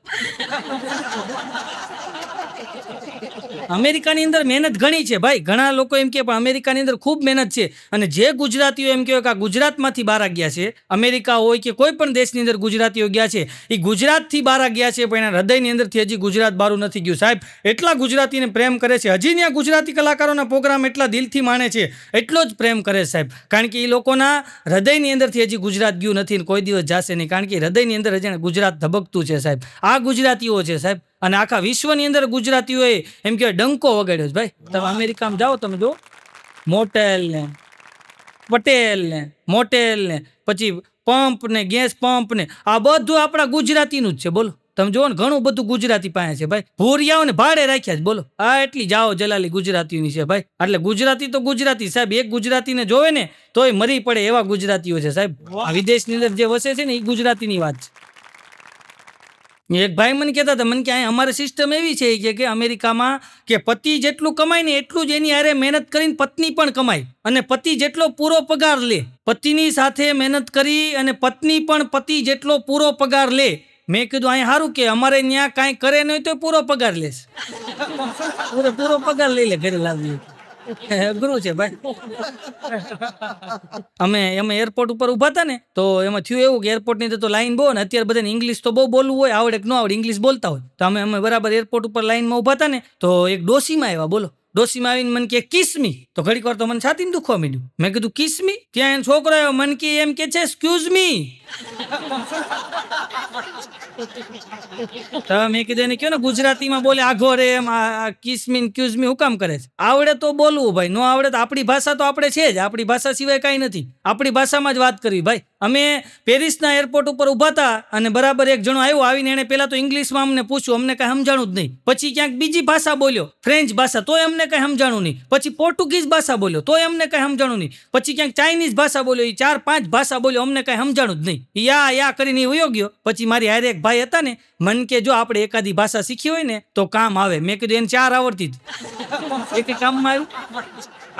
અમેરિકાની અંદર મહેનત ઘણી છે ભાઈ. ઘણા લોકો એમ કે પણ અમેરિકાની અંદર ખૂબ મહેનત છે. અને જે ગુજરાતીઓ એમ કહેવાય કે આ ગુજરાતમાંથી બહાર ગયા છે, અમેરિકા હોય કે કોઈ પણ દેશની અંદર ગુજરાતીઓ ગયા છે, એ ગુજરાતથી બહાર ગયા છે, પણ એના હૃદયની અંદરથી હજી ગુજરાત બહારું નથી ગયું સાહેબ. એટલા ગુજરાતીને પ્રેમ કરે છે. હજી ત્યાં ગુજરાતી કલાકારોના પ્રોગ્રામ એટલા દિલથી માણે છે, એટલો જ પ્રેમ કરે છે સાહેબ. કારણ કે એ લોકોના હૃદયની અંદરથી હજી ગુજરાત ગયું નથી ને કોઈ દિવસ જશે નહીં. કારણ કે હૃદયની અંદર હજી ગુજરાત ધબકતું છે સાહેબ. આ ગુજરાતીઓ છે સાહેબ. અને આખા વિશ્વની અંદર ગુજરાતીઓએ એમ કહેવાય ડંકો વગાડ્યો છે ભાઈ. તમે અમેરિકામાં જાઓ, તમે જો મોટેલ ને પટેલ ને મોટેલ ને પછી પંપ ને ગેસ પંપ ને આ બધું આપણા ગુજરાતીનું જ છે. બોલો તમે જુઓ ને ઘણું બધું ગુજરાતી પાસે છે ભાઈ. ભૂરિયાઓને ભાડે રાખ્યા છે બોલો. આ એટલી જાઓ જલાલી ગુજરાતીઓની છે ભાઈ. એટલે ગુજરાતી તો ગુજરાતી સાહેબ, એક ગુજરાતીને જોવે ને તોય મરી પડે એવા ગુજરાતીઓ છે સાહેબ. આ વિદેશની અંદર જે વસે છે ને એ ગુજરાતીની વાત છે. એક ભાઈ મને કહેતા હતા, મને કે અમારી સિસ્ટમ એવી છે કે અમેરિકામાં કે પતિ જેટલું કમાય ને એટલું જ એની હારે મહેનત કરીને પત્ની પણ કમાય, અને પતિ જેટલો પૂરો પગાર લે. પતિની સાથે મહેનત કરી અને પત્ની પણ પતિ જેટલો પૂરો પગાર લે. મેં કીધું અહીંયા સારું કે અમારે ત્યાં કાંઈ કરે નહીં તો પૂરો પગાર લેશે. પૂરો પગાર લઈ લે ઘરે લાવી. અઘરું છે ભાઈ. અમે એરપોર્ટ ઉપર ઉભા હતા ને તો એમાં થયું એવું કે એરપોર્ટ ની તો લાઈન બહુ, ને અત્યારે બધાને ઇંગ્લિશ તો બહુ બોલવું હોય, આવડે કે ન આવડે ઇંગ્લિશ બોલતા હોય. તો અમે બરાબર એરપોર્ટ ઉપર લાઈનમાં ઉભા હતા ને તો એક ડોસીમાં આવ્યા બોલો. ડોસીમાં આવીને મને કે કિસમી. તો ઘડીક વાર તો મને છાતીમાં દુખવા માંડ્યું. મેં કીધું કિસમી? ત્યાં એનો છોકરો આવ્યો, મને કે એમ કે છે એક્સક્યુઝ મી. મેં કીધું એને કયો ને ગુજરાતીમાં બોલે આઘો રે એમ, કિસમી ક્યુઝમી હું કામ કરે છે? આવડે તો બોલવું ભાઈ, ન આવડે તો આપણી ભાષા તો આપણે છે જ, આપણી ભાષા સિવાય કાંઈ નથી. આપણી ભાષામાં જ વાત કરવી ભાઈ. અમે પેરિસના એરપોર્ટ ઉપર ઉભા હતા અને બરાબર એક જણો આવ્યો, આવીને એને પેલા તો ઇંગ્લિશમાં અમને પૂછ્યું, અમને કઈ સમજાણું જ નહીં. પછી ક્યાંક બીજી ભાષા બોલ્યો, ફ્રેન્ચ ભાષા, તોય અમને કઈ સમજાણું નહીં. પછી પોર્ટુગીઝ ભાષા બોલ્યો, તોય અમને કઈ સમજાણું નહીં. પછી ક્યાંક ચાઇનીઝ ભાષા બોલ્યો, એ 4-5 ભાષા બોલ્યો, અમને કઈ સમજાણું જ નહીં. યા કરીને વયો ગયો. પછી મારી હારે એક ભાઈ હતા ને, મન કે જો આપણે એકાદી ભાષા શીખી હોય ને તો કામ આવે. મેં કીધું એને 4 આવડતી જ, એક કામમાં આવ્યું.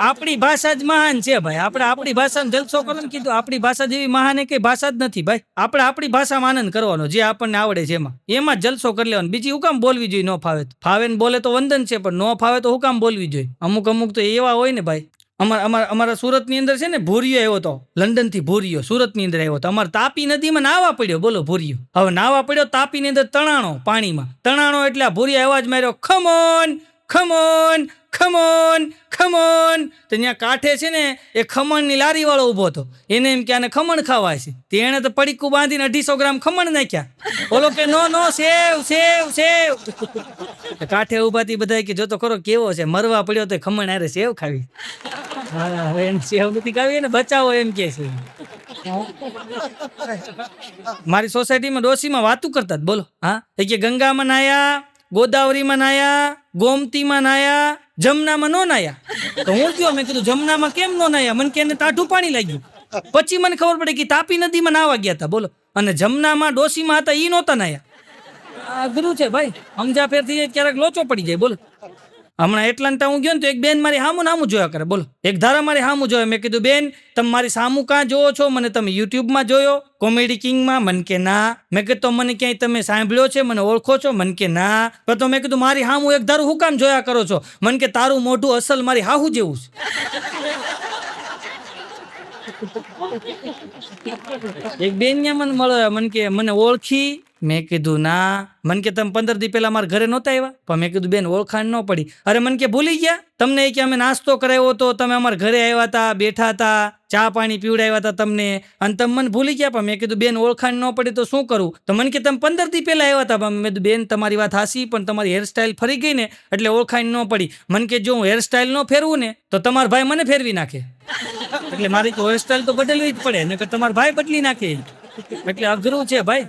આપણી ભાષા જ મહાન છે ભાઈ. આપણે આપણી ભાષામાં જલસો કરો ને, કીધું આપણી ભાષા જેવી મહાન કઈ ભાષા જ નથી ભાઈ. આપણે આપણી ભાષામાં આનંદ કરવાનો, જે આપણને આવડે છે એમાં જલસો કરી લેવાનો. બીજી હું કામ બોલવી જોઈએ? ન ફાવે ફાવે ને બોલે તો વંદન છે, પણ ન ફાવે તો હું કામ બોલવી જોઈએ? અમુક તો એવા હોય ને ભાઈ. અમારા સુરત ની અંદર છે ને ભૂરિયો આવ્યો હતો, લંડન થી ભૂરિયો સુરત ની અંદર આવ્યો હતો. અમારે તાપી નદીમાં નાવા પડ્યો બોલો ભૂરિયો. હવે નાવા પડ્યો તાપી ની અંદર તણાણો પાણીમાં. તણાણો એટલે ભૂરિયા અવાજ માર્યો, ખમોન ખમોન ખમોન ખમોન. તો ત્યાં કાંઠે છે ને એ ખમણ ની લારી વાળો ઉભો હતો. એને એમ કે આને ખમણ ખાવાય છે. તેને તો પડીકું બાંધીને 250 ગ્રામ ખમણ નાખ્યા. ઓલો કે નો સેવ સેવ સેવ. કાંઠે ઉભાથી બધા કે જો તો ખરો કેવો છે, મરવા પડ્યો તો ખમણ હારે સેવ ખાવી. સેવ નથી ખાવી ને બચાવો એમ કે છે. મારી સોસાયટીમાં ડોશીમાં વાતું કરતા બોલો. હા એ કે ગંગામાં નાયા, ગોદાવરીમાં નાયા, ગોમતીમાં નાયા, જમનામાં નો નાયા. તો હું કયો, મેં કીધું જમનામાં કેમ નો નાયા? મને કે એને ટાઢું પાણી લાગ્યું. પછી મને ખબર પડી કે તાપી નદીમાં નાવા ગયા હતા બોલો, અને જમનામાં ડોશીમાં હતા ઈ નહોતા નાયા. અઘરું છે ભાઈ, સમજા ફેરથી ક્યારેક લોચો પડી જાય બોલો. હમણાં એટલાન્ટા હું ગયો ને તો એક બેન મારી હામું જોયા કરે બોલો. એક ધારા મારી હામું જોયા. મેં કીધું બેન તમે મારી સામું કાં જોવો છો? મને તમે યુટ્યુબમાં જોયો, કોમેડી કિંગમાં? મન કે ના. મેં કીધું તો મને ક્યાંય તમે સાંભળ્યો છે, મને ઓળખો છો? મન કે ના. તો મેં કીધું મારી હામું એક ધારું હું કામ જોયા કરો છો? મન કે તારું મોઢું અસલ મારી હાહુ જેવું છે. એક બેન મને મળ્યો, મન કે મને ઓળખી? મેં કીધું ના. મન કે તમે 15 દી પહેલા મારા ઘરે નહોતા આવ્યા? પણ મેં કીધું બેન ઓળખાણ ન પડી. અરે મન કે ભૂલી ગયા તમને? કે અમે નાસ્તો કરાવ્યો હતો, તમે અમારા ઘરે આવ્યા હતા, બેઠા હતા, ચા પાણી પીવડાવ્યા હતા તમને, અને તમે મને ભૂલી ગયા. પણ મેં કીધું બેન ઓળખાણ ન પડી તો શું કરું? તો મને કે તમે 15 દી પહેલા આવ્યા હતા. મેં કીધું બેન તમારી વાત હાસી, પણ તમારી હેરસ્ટાઈલ ફરી ગઈ ને એટલે ઓળખાણ ન પડી. મન કે જો હું હેરસ્ટાઈલ ન ફેરવું ને તો તમારા ભાઈ મને ફેરવી નાખે. એટલે મારી તો હેરસ્ટાઈલ તો બદલવી જ પડે ને, કે તમારા ભાઈ બદલી નાખે. એટલે અઘરું છે ભાઈ.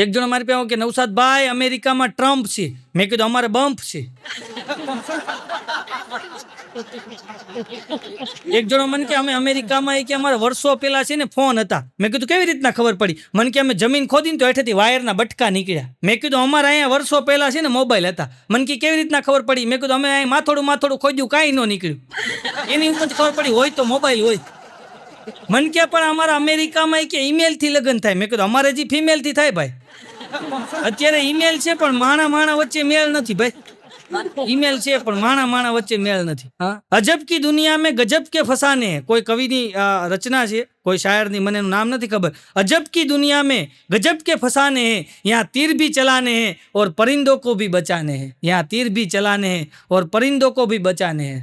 એક જણો મારી પાસે કે નવસાદભાઈ અમેરિકામાં ટ્રમ્પ છે. મેં કીધું અમારે બમ્પ છે. એક જણો મને કે અમે અમેરિકામાં કે અમારે વર્ષો પેલા છે ને ફોન હતા. મેં કીધું કેવી રીતના ખબર પડી? મને કે અમે જમીન ખોદીને તો હેઠેથી વાયરના બટકા નીકળ્યા. મેં કીધું અમારે અહીંયા વર્ષો પહેલા છે ને મોબાઈલ હતા. મને કે કેવી રીતના ખબર પડી? મેં કીધું અમે અહીં માથોડું ખોદ્યું, કાંઈ ન નીકળ્યું. એની ઉપર ખબર પડી હોય તો મોબાઈલ હોય. મન કે પણ અમારા અમેરિકામાં કે ઈમેલ થી લગ્ન થાય. મેં કીધું અમારે જે ફિમેલ થી થાય ભાઈ. અત્યારે ઈમેલ છે પણ માણા વચ્ચે મેળ નથી ભાઈ. ईमेल છે પણ માણા વચ્ચે મેળ નથી. અજબ કી દુનિયા में गजब के फसाने. કોઈ કવિની રચના છે, કોઈ શાયરની, મને એનું નામ નથી ખબર. અજબ કી દુનિયા में गजब के फसाने हैं, यहाँ तीर भी चलाने हैं और परिंदों को भी बचाने हैं. यहाँ तीर भी चलाने हैं और परिंदों को भी बचाने हैं.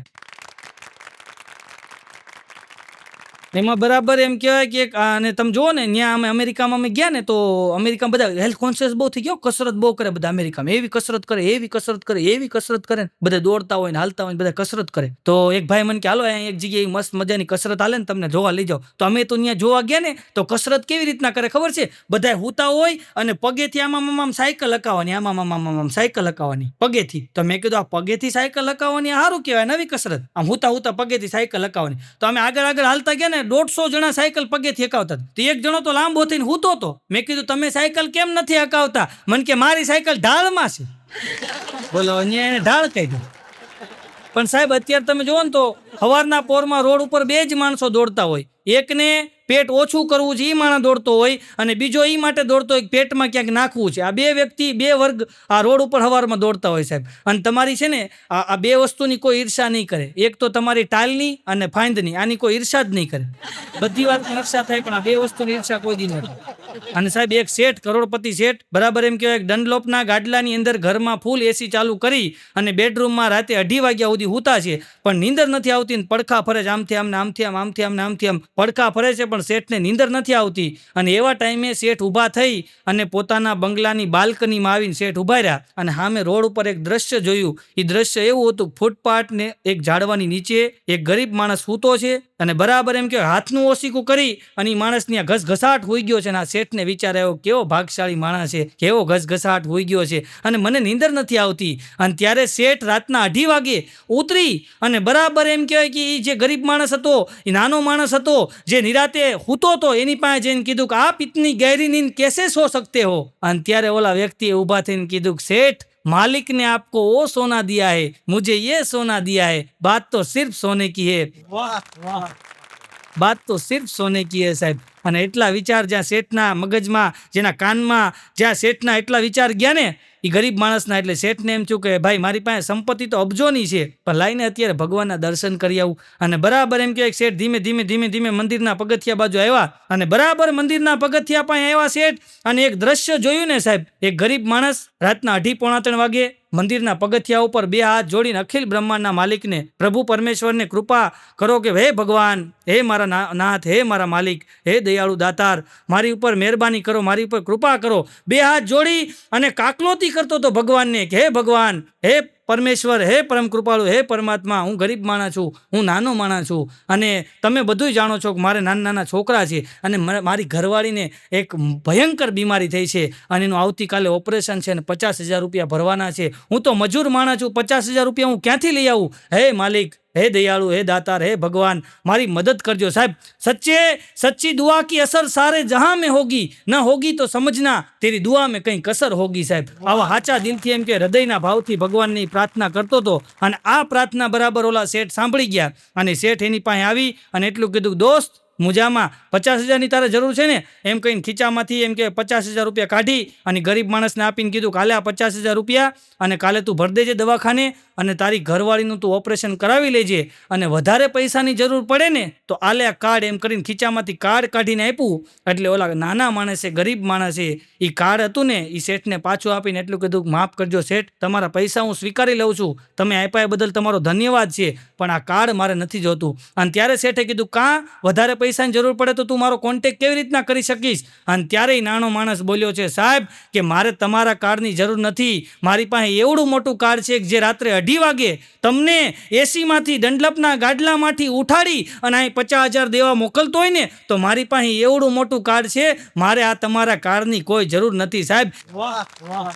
એમાં બરાબર એમ કહેવાય કે અને તમે જુઓ ને ત્યાં અમે અમેરિકામાં અમે ગયા ને તો અમેરિકામાં બધા હેલ્થ કોન્શિયસ બહુ થઈ ગયો, કસરત બહુ કરે બધા અમેરિકામાં, એવી કસરત કરે એવી કસરત કરે એવી કસરત કરે ને બધા દોડતા હોય ને હાલતા હોય ને બધા કસરત કરે. તો એક ભાઈ મને કે હાલો અહીંયા એક જગ્યાએ મસ્ત મજાની કસરત હાલે ને તમને જોવા લઈ જાઓ. તો અમે તો ત્યાં જોવા ગયા ને તો કસરત કેવી રીતના કરે ખબર છે? બધા હુતા હોય અને પગેથી આમ સાયકલ હકાવવાની, આમ સાયકલ હકાવવાની પગેથી. તો મેં કીધું આ પગેથી સાયકલ હકાવવાની સારું કહેવાય, નવી કસરત. આમ હુતા પગેથી સાયકલ હકાવવાની. તો અમે આગળ હાલતા ગયા ને 150 જણા સાયકલ પગેથી હકાવતા. તો એક જણો તો લાંબો થઈને હૂતો હતો. મેં કીધું તમે સાયકલ કેમ નથી હકાવતા? મને કે મારી સાયકલ ઢાળમાં છે. બોલો અહીંયા એને ઢાળ કહી દો. પણ સાહેબ અત્યારે તમે જુઓ ને તો સવારના પોરમાં રોડ ઉપર 2 જ માણસો દોડતા હોય. એકને પેટ ઓછું કરવું છે એ માણસ દોડતો હોય અને બીજો એ માટે દોડતો હોય પેટમાં ક્યાંક નાખવું છે. આ 2 વ્યક્તિ 2 વર્ગ આ રોડ ઉપર સવારમાં દોડતા હોય સાહેબ. અને તમારી છે ને આ 2 વસ્તુની કોઈ ઈર્ષા નહીં કરે. એક તો તમારી ટાલની અને ફાંદની, આની કોઈ ઈર્ષા જ નહીં કરે. બધી વાતની ઈર્ષા થાય પણ આ 2 વસ્તુની ઈર્ષા કોઈ દી ન થાય. અને સાહેબ એક શેઠ, કરોડપતિ શેઠ, બરાબર એમ કહેવાય ડનલોપના ગાડલાની અંદર ઘરમાં ફૂલ એસી ચાલુ કરી અને બેડરૂમમાં રાતે 2:30 વાગ્યા સુધી હુતા છે પણ નીંદર નથી આવતી ને પડખા ફરે છે આમથી આમ આમથી આમ આમથી આમ આમથી આમ પડખા ફરે છે પણ શેઠને નીંદર નથી આવતી. અને એવા ટાઈમે શેઠ ઊભા થઈ અને પોતાના બંગલાની બાલ્કનીમાં આવીને શેઠ ઊભા રહ્યા અને સામે રોડ ઉપર એક દ્રશ્ય જોયું. એ દ્રશ્ય એવું હતું, ફૂટપાથ ને એક ઝાડવાની નીચે એક ગરીબ માણસ સૂતો છે અને બરાબર એમ કે હાથનું ઓશીકું કરી અને એ માણસની ઘસઘસાટ હોઈ ગયો છે. અને આ શેઠને વિચાર આવ્યો કેવો ભાગશાળી માણસ છે, કેવો ઘસઘસાટ હોઈ ગયો છે અને મને નીંદર નથી આવતી. અને ત્યારે શેઠ રાતના 2:30 વાગે ઉતરી અને બરાબર એમ કહેવાય કે એ જે ગરીબ માણસ હતો, એ નાનો માણસ હતો જે નિરાતે હૂતો હતો, એની પાસે જઈને કીધું કે આપ ઇતની ગહેરી નીંદ कैसे सो सकते हो? અને ત્યારે ઓલા વ્યક્તિએ ઊભા થઈને કીધું કે શેઠ, मालिक ने आपको वो सोना दिया है, मुझे ये सोना दिया है, बात तो सिर्फ सोने की है. वाह वाह, बात तो सिर्फ सोने की है साહેબ. અને એટલા વિચાર જ્યાં શેઠના મગજમાં, જેના કાનમાં જ્યાં શેઠના એટલા વિચાર ગયા ને એ ગરીબ માણસના, એટલે શેઠને એમ થયું કે ભાઈ મારી પાસે સંપત્તિ તો અબજોની છે પણ લાઈને અત્યારે ભગવાનના દર્શન કરી આવું. અને બરાબર એમ કે શેઠ ધીમે ધીમે મંદિરના પગથિયા બાજુ આવ્યા અને બરાબર મંદિરના પગથિયા પાસે આવ્યા શેઠ અને એક દ્રશ્ય જોયું ને સાહેબ. એક ગરીબ માણસ રાતના 2:30-3 વાગે મંદિરના પગથિયા ઉપર 2 હાથ જોડીને અખિલ બ્રહ્માંડના માલિકને, પ્રભુ પરમેશ્વરને કૃપા કરો કે હે ભગવાન, હે મારા નાથ, હે મારા માલિક, હે દયાળુ દાતાર, મારી ઉપર મહેરબાની કરો, મારી ઉપર કૃપા કરો. 2 હાથ જોડી અને કાકલોતી કરતો તો ભગવાનને કે હે ભગવાન, હે પરમેશ્વર, હે પરમ કૃપાળુ, હે પરમાત્મા, હું ગરીબ માણસ છું, હું નાનો માણસ છું અને તમે બધું જાણો છો કે મારે નાના છોકરા છે અને મારી ઘરવાળીને એક ભયંકર બીમારી થઈ છે અને એનું આવતીકાલે ઓપરેશન છે અને 50,000 રૂપિયા ભરવાના છે. હું તો મજૂર માણસ છું, 50,000 રૂપિયા હું ક્યાંથી લઈ આવું? હે માલિક, हे दयालु, हे दातार, हे भगवान, मारी मदद करजो साहब. सच्ची दुआ की असर सारे जहां में होगी, न होगी तो समझना तेरी दुआ में कहीं कसर होगी साहब. आवा हाचा दिलथी एम के हृदयना भावथी भगवाननी प्रार्थना करतो तो અને આ પ્રાર્થના બરાબર ઓલા શેઠ સાંભળી ગયા અને શેઠ એની પાસે આવી અને એટલું કીધું, દોસ્ત મુજામાં 50,000 ની તારે જરૂર છે ને? એમ કહીને ખીચામાંથી એમ કે 50,000 રૂપિયા કાઢી અને ગરીબ માણસને આપીને કીધું કાલે આ 50,000 રૂપિયા અને કાલે તું ભરી દેજે દવાખાને અને તારી ઘરવાળીનું તું ઓપરેશન કરાવી લેજે અને વધારે પૈસાની જરૂર પડે ને તો આલે આ કાર્ડ, એમ કરીને ખીચામાંથી કાર્ડ કાઢીને આપ્યું. એટલે ઓલા નાના માણસે, ગરીબ માણસે એ કાર્ડ હતું ને એ શેઠને પાછું આપીને એટલું કીધું, માફ કરજો શેઠ, તમારા પૈસા હું સ્વીકારી લઉં છું, તમે આપ્યા એ બદલ તમારો ધન્યવાદ છે પણ આ કાર્ડ મારે નથી જોતું. અને ત્યારે શેઠે કીધું, કાં વધારે પૈસાની જરૂર પડે તો તું મારો કોન્ટેક્ટ કેવી રીતના કરી શકીશ? અને ત્યારે નાનો માણસ બોલ્યો છે, સાહેબ કે મારે તમારા કાર્ડની જરૂર નથી, મારી પાસે એવડું મોટું કાર્ડ છે કે જે રાત્રે 2:30 વાગે તમને એસીમાંથી, ડંડલપના ગાડલામાંથી ઉઠાડી અને અહીં 50,000 દેવા મોકલતો હોય ને તો મારી પાસે એવડું મોટું કાર્ડ છે, મારે આ તમારા કાર્ડની કોઈ જરૂર નથી સાહેબ. વાહ વાહ.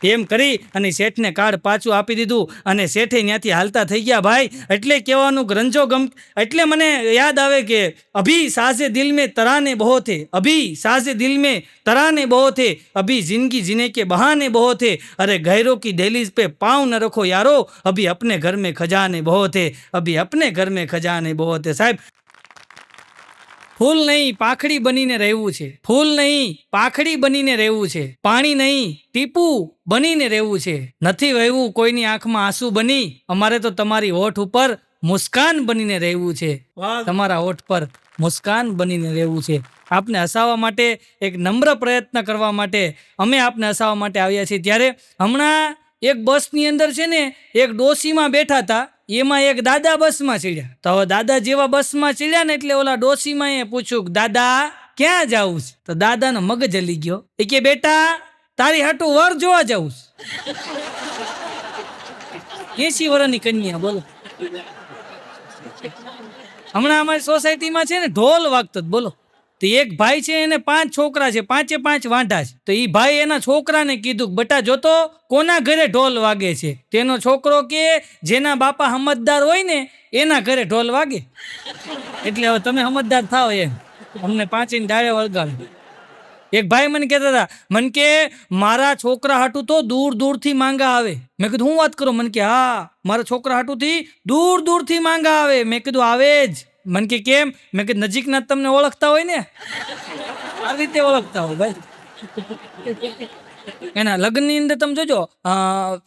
એમ કરી અને શેઠને કાર્ડ પાછું આપી દીધું અને શેઠે ત્યાંથી હાલતા થઈ ગયા ભાઈ. એટલે કહેવાનું રંજો ગમ, એટલે મને યાદ આવે કે અભી સાજે દિલ में तराने बहुत है, अभी साजे दिल में तराने बहुत है, अभी जिंदगी जीने के बहाने बहुत है, अरे गैरों की दहलीज पे पाँव न रखो यारो, अभी अपने घर में खजाने बहुत है, अभी अपने घर में खजाने बहुत है. साહેબ, ફૂલ નહીં પાખડી બનીને રહેવું છે, ફૂલ નહીં પાખડી બનીને રહેવું છે, પાણી નહીં ટીપું બનીને રહેવું છે, નથી વહેવું કોઈની આંખમાં આંસુ બની, અમારે તો તમારી હોઠ ઉપર મુસ્કાન બનીને રહેવું છે, તમારા હોઠ પર મુસ્કાન બનીને રહેવું છે. આપને હસાવવા માટે, એક નમ્ર પ્રયત્ન કરવા માટે અમે આપને હસાવવા માટે આવ્યા છીએ. ત્યારે હમણાં એક બસની અંદર છે ને એક ડોશીમાં બેઠા હતા, એમાં એક દાદા બસમાં ચડ્યા. તો હવે દાદા જેવા બસમાં ચડ્યા ને એટલે ઓલા ડોશીમાં એ પૂછ્યું કે દાદા ક્યાં જાવું છે? તો દાદાનો મગજ હલી ગયો. એ કે બેટા તારી હાટું વર જોવા જવું છે. 80 વર્ષની કન્યા, બોલો. હમણાં અમારી સોસાયટીમાં છે ને ઢોલ વાગતો, બોલો. તો એક ભાઈ છે, એને 5 છોકરા છે, 5 વાંઢા છે. તો એ ભાઈ એના છોકરાને કીધું બેટા જોતો કોના ઘરે ઢોલ વાગે છે. તેનો છોકરો કે જેના બાપા સમજદાર હોય ને એના ઘરે ઢોલ વાગે. એટલે હવે તમે સમજદાર થાવ એમ, અમને 5 ડાળે વળગાડો. એક ભાઈ મને કહેતા હતા, મને કે મારા છોકરા હાટું તો દૂર દૂરથી માંગા આવે. મેં કીધું હું વાત કરું? મને કે હા, મારા છોકરા હાટુથી દૂર દૂરથી માંગા આવે. મેં કીધું આવે જ. મને કે કેમ? મેં કીધું નજીકના તમને ઓળખતા હોય ને, આ રીતે ઓળખતા હોય ભાઈ. એના લગ્નની અંદર તમે જોજો,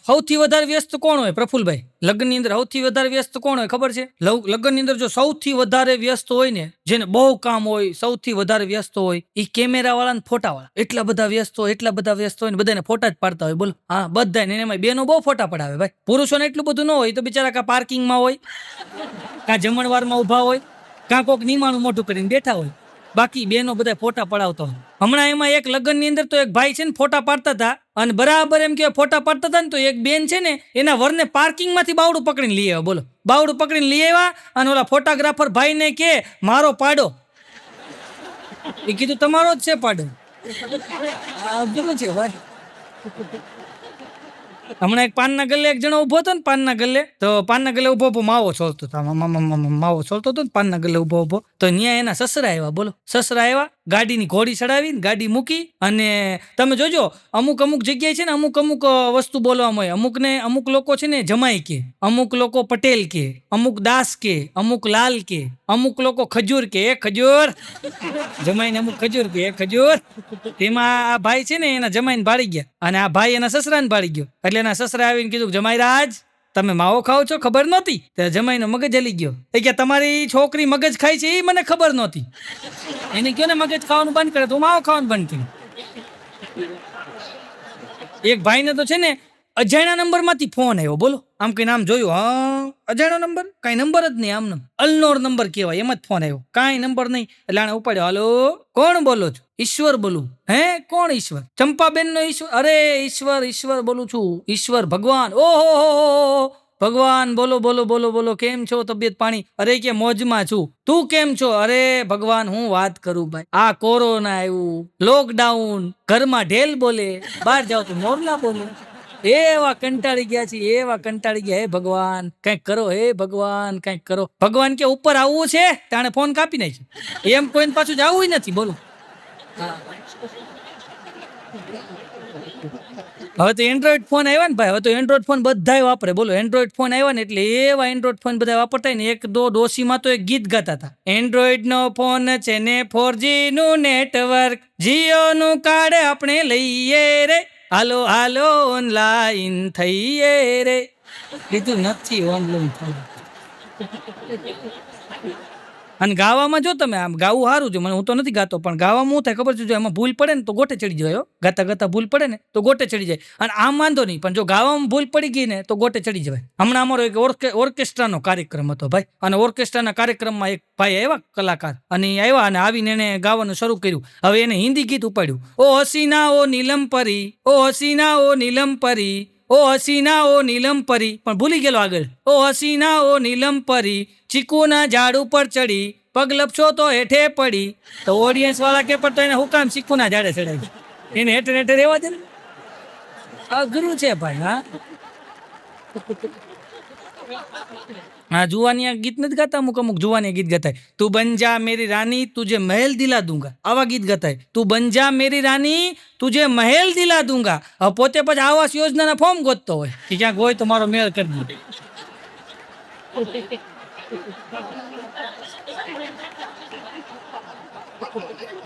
સૌથી વધારે વ્યસ્ત કોણ હોય? પ્રફુલભાઈ, લગ્નની અંદર સૌથી વધારે વ્યસ્ત કોણ હોય ખબર છે? લગ્નની અંદર જો સૌથી વધારે વ્યસ્ત હોય ને, જેને બહુ કામ હોય, સૌથી વધારે વ્યસ્ત હોય, એ કેમેરા વાળા ને ફોટા વાળા. એટલા બધા વ્યસ્ત હોય ને બધાને ફોટા જ પાડતા હોય. બોલો, હા બધા ને. એમાં બેનો બહુ ફોટા પડાવે ભાઈ. પુરુષોને એટલું બધું ન હોય, તો બિચારા કાં પાર્કિંગમાં હોય, કાં જમણવારમાં ઉભા હોય, કાં કોક નિમાણું મોટું કરીને બેઠા હોય. બાકી બેનો બધા ફોટા પડાવતો હોય. હમણાં એમાં એક લગ્નની અંદર તો એક ભાઈ છે ને ફોટા પાડતા હતા, અને બરાબર એમ કે ફોટા પાડતા હતા ને તો એક બેન છે ને એના વરને પાર્કિંગમાંથી બાવડું પકડીને લઈ આવ્યા. બોલો, બાવડું પકડીને લઈ આવ્યા અને ઓલા ફોટોગ્રાફર ભાઈને કે મારો પાડો. એ કીધું તમારો જ છે પાડો. છે ભાઈ. હમણાં એક પાનના ગલ્લે એક જણો ઉભો હતો ને, પાનના ગલ્લે ઉભો માવો છોલતો હતો. માવો છોલતો હતો ને પાનના ગલ્લે ઉભો તો ન્યા એના સસરા આવ્યા. બોલો, સસરા આવ્યા, ગાડીની ઘોડી ચડાવીને ગાડી મૂકી. અને તમે જોજો અમુક જગ્યાએ છે ને અમુક વસ્તુ બોલવામાં હોય. અમુક લોકો છે ને જમાઈ કે, અમુક લોકો પટેલ કે, અમુક દાસ કે, અમુક લાલ કે, અમુક લોકો ખજૂર કે. એ ખજૂર જમાઈને અમુક ખજૂર કે, એ ખજૂર. તેમાં આ ભાઈ છે ને એના જમાઈને ભાળી ગયા, અને આ ભાઈ એના સસરાને ભાળી ગયો. એટલે એના સસરા આવીને કીધું જમાઈરાજ તમે માવો ખાઓ છો? ખબર નહોતી. તો જમાઈનો મગજ હલી ગયો. એ કે તમારી છોકરી મગજ ખાય છે એ મને ખબર નહોતી. એને કયો ને મગજ ખાવાનું બંધ કરે તો માવો ખાવાનું બંધ કર્યું. એક ભાઈને તો છે ને અજાણ્યા નંબરમાંથી ફોન આવ્યો. બોલો, આમ કઈ નામ જોયું? હા, અજાણ્યો નંબર, કઈ નંબર જ નહીં, આમ અલનોર નંબર કહેવાય, એમ જ ફોન આવ્યો, કાંઈ નંબર નહીં. એટલે આને ઉપાડ્યો. હાલો, કોણ બોલો છો? ઈશ્વર બોલું. હે, કોણ ઈશ્વર? ચંપાબેન નો ઈશ્વર? અરે ઈશ્વર બોલું છું. ઈશ્વર ભગવાન. ઓહો ભગવાન, બોલો, કેમ છો? તબિયત પાણી? અરે કે મોજમાં છું. તું કેમ છો? અરે ભગવાન હું વાત કરું ભાઈ, આ કોરોના આવ્યું, લોકડાઉન, ઘરમાં ઢેલ બોલે, બહાર જાવ તો મોરલા બોલે. એવા કંટાળી ગયા. હે ભગવાન કંઈક કરો, હે ભગવાન કંઈક કરો. ભગવાન કે ઉપર આવવું છે, તાણે ફોન કાપી નાખ્યો. એમ કોઈને પાછું જવું નથી. બોલો, હવે તો એન્ડ્રોઈડ ફોન આવ્યા ને ભાઈ, હવે તો એન્ડ્રોઈડ ફોન બધાય વાપરે. બોલો, એન્ડ્રોઈડ ફોન આવ્યા ને એટલે એવા એન્ડ્રોઈડ ફોન બધા વાપરતા ને. એક ડોશીમાં તો એક ગીત ગાતા હતા, એન્ડ્રોઈડ નો ફોન છે ને 4G નું નેટવર્ક, જીઓ નું કાર્ડ આપણે લઈએ રે, હાલો ઓનલાઈન થઈએ રે. કીધું નથી ઓનલાઈન થયું. અને ગાવામાં જો તમે આમ ગાવું સારું છે, મને હું તો નથી ગાતો, પણ ગાવામાં શું થાય ખબર છે? જો એમાં ભૂલ પડે ને તો ગોટે ચડી જાય. ગાતા ભૂલ પડે ને તો ગોટે ચડી જાય. અને આમ વાંધો નહીં, પણ જો ગાવામાં ભૂલ પડી ગઈ ને તો ગોટે ચડી જવાય. હમણાં અમારો એક ઓર્કેસ્ટ્રાનો કાર્યક્રમ હતો ભાઈ, અને ઓર્કેસ્ટ્રાના કાર્યક્રમમાં એક ભાઈ આવ્યા કલાકાર, અને એ આવ્યા અને આવીને એને ગાવાનું શરૂ કર્યું. હવે એને હિન્દી ગીત ઉપાડ્યું. ઓ હસીના ઓ નીલમ પરી, ઓ હસીના ઓ નીલમ પરી, ઓ હસીના ઓ નીલમ પરી, પણ ભૂલી ગયેલો આગળ. ઓ હસીના ઓ નીલમ પરી, ચીકુના ઝાડ ઉપર ચડી, પગ લપસો તો હેઠે પડી. તો ઓડિયન્સ વાળા કે પણ તો એને હુકામ ચીકુના ઝાડે ચડાવી, એને હેઠે રહેવા દે. અઘરું છે ભાઈ. હા, જુવાનિયા ગીત નથી ગાતા, અમુક જુવાનિયા ગીત ગાતા. તું બન જા મેરી રાની તુજે મહેલ દિલા દૂંગા, આવા ગીત ગાતા. તું બન જા મેરી રાની તુજે મહેલ દિલા દૂંગા. હવે પોતે પછી આવાસ યોજનાના ફોર્મ ગોતતો હોય કે ક્યાંક હોય તો મારો મેળ કરી દે.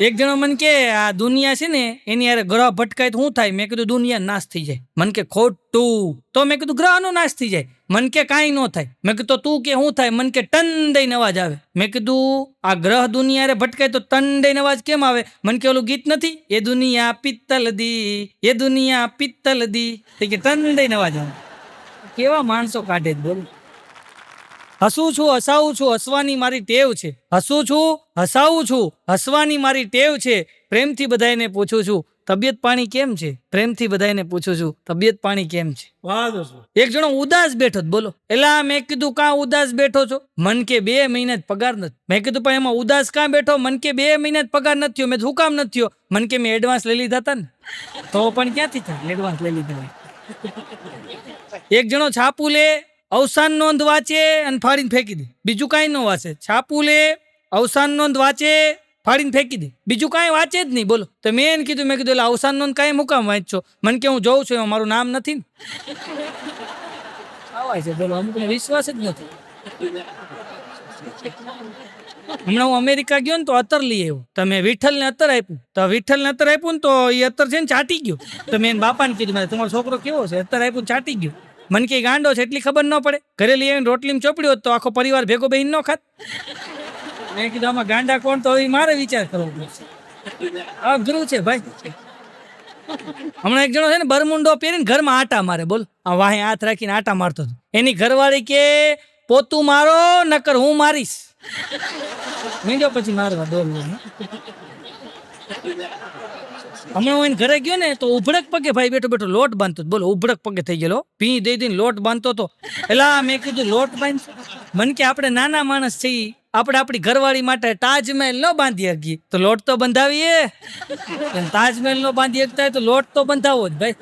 એક જણો મને કે આ દુનિયા છે ને એની યાર ગ્રહ ભટકાય તો શું થાય? મેં કીધું દુનિયા નાશ થઈ જાય. મને કે ખોટું. તો મેં કીધું ગ્રહનો નાશ થઈ જાય. મને કે કાંઈ ન થાય. મેં કીધું તું કે શું થાય? મને કે ટન દઈને અવાજ આવે. મેં કીધું આ ગ્રહ દુનિયા ભટકાય તો ટન દઈને અવાજ કેમ આવે? મને કે ઓલું ગીત નથી, એ દુનિયા પિત્તલ દી, એ દુનિયા પિત્તલ દી, કે ટન દઈને અવાજ આવે. કેવા માણસો કાઢે જ. બોલો, હસું છું હસાવું છું હસવાની મારી ટેવ છે. હસું છું હસાવું છું હસવાની મારી ટેવ છે. પ્રેમથી બધાને પૂછું છું તબિયત પાણી કેમ છે. પ્રેમથી બધાને પૂછું છું તબિયત પાણી કેમ છે. એક જણો ઉદાસ બેઠો હતો, બોલો. એલા મેં કીધું કાં ઉદાસ બેઠો છો? મન કે 2 મહિના જ પગાર નથી. મેં કીધું પણ એમાં ઉદાસ કાં બેઠો? મન કે 2 મહિના જ પગાર નથી થયો. મેં શું કામ નથી થયો? મન કે મેં એડવાન્સ લઈ લીધા હતા ને. તો પણ ક્યાંથી થાય એડવાન્સ લઈ લીધા? એક જણો છાપું લે, અવસાન નોંધ વાંચે અને ફાડીને ફેંકી દે. બીજું કાંઈ ન વાંચે. છાપું લે, અવસાન નોંધ વાંચે, ફાડીને ફેંકી દે. બીજું કાંઈ વાંચે જ નહીં, બોલો. તો મેં એને કીધું, મેં કીધું એટલે અવસાન નોંધ કાંઈ મુકામ વાંચશો? મને કે હું જોઉં છું એમાં મારું નામ નથી ને. આવાય છે, બોલો. અમુકને વિશ્વાસ જ નથી. હમણાં હું અમેરિકા ગયો ને તો અત્તર લઈ આવ્યો. તમે વિઠ્ઠલને અત્તર આપ્યું, તો વિઠ્ઠલને અત્તર આપ્યું ને તો એ અત્તર છે ને ચાટી ગયો. તો મેં એને બાપાને કીધું, તમારો છોકરો કેવો છે? અત્તર આપ્યું ચાટી ગયો. મને કે ગાંડો છે એટલી ખબર ન પડે? ઘરે લઈ આવીને રોટલીમાં ચોપડ્યો હોત તો આખો પરિવાર ભેગો બેહીને ન ખાત. મેં કીધું આમાં ગાંડા કોણ? તો એ મારે વિચાર કરવો પડશે. અઘરું છે ભાઈ. હમણાં એક જણો છે ને બરમુંડો પહેરીને ઘરમાં આટા મારે, બોલ. આ વાહે હાથ રાખીને આટા મારતો હતો. એની ઘરવાળી કે પોતું મારો નકર હું મારીશ. મીંડો પછી મારવા દોડવું. હમણાં હું એને ઘરે ગયો ને તો ઉભડક પગે ભાઈ બેઠો બેઠો લોટ બાંધતો, બોલો. ઉભડક પગે થઈ ગયેલો, ભી દઈ દઈને લોટ બાંધતો હતો. એલા મેં કીધું લોટ બાંધ. મન કે આપણે નાના માણસ છીએ, આપણે આપણી ઘરવાળી માટે તાજમહેલ ન બાંધી શકીએ તો લોટ તો બંધાવીએ. તાજમહેલ નો બાંધી શકતા તો લોટ તો બંધાવો જ ભાઈ.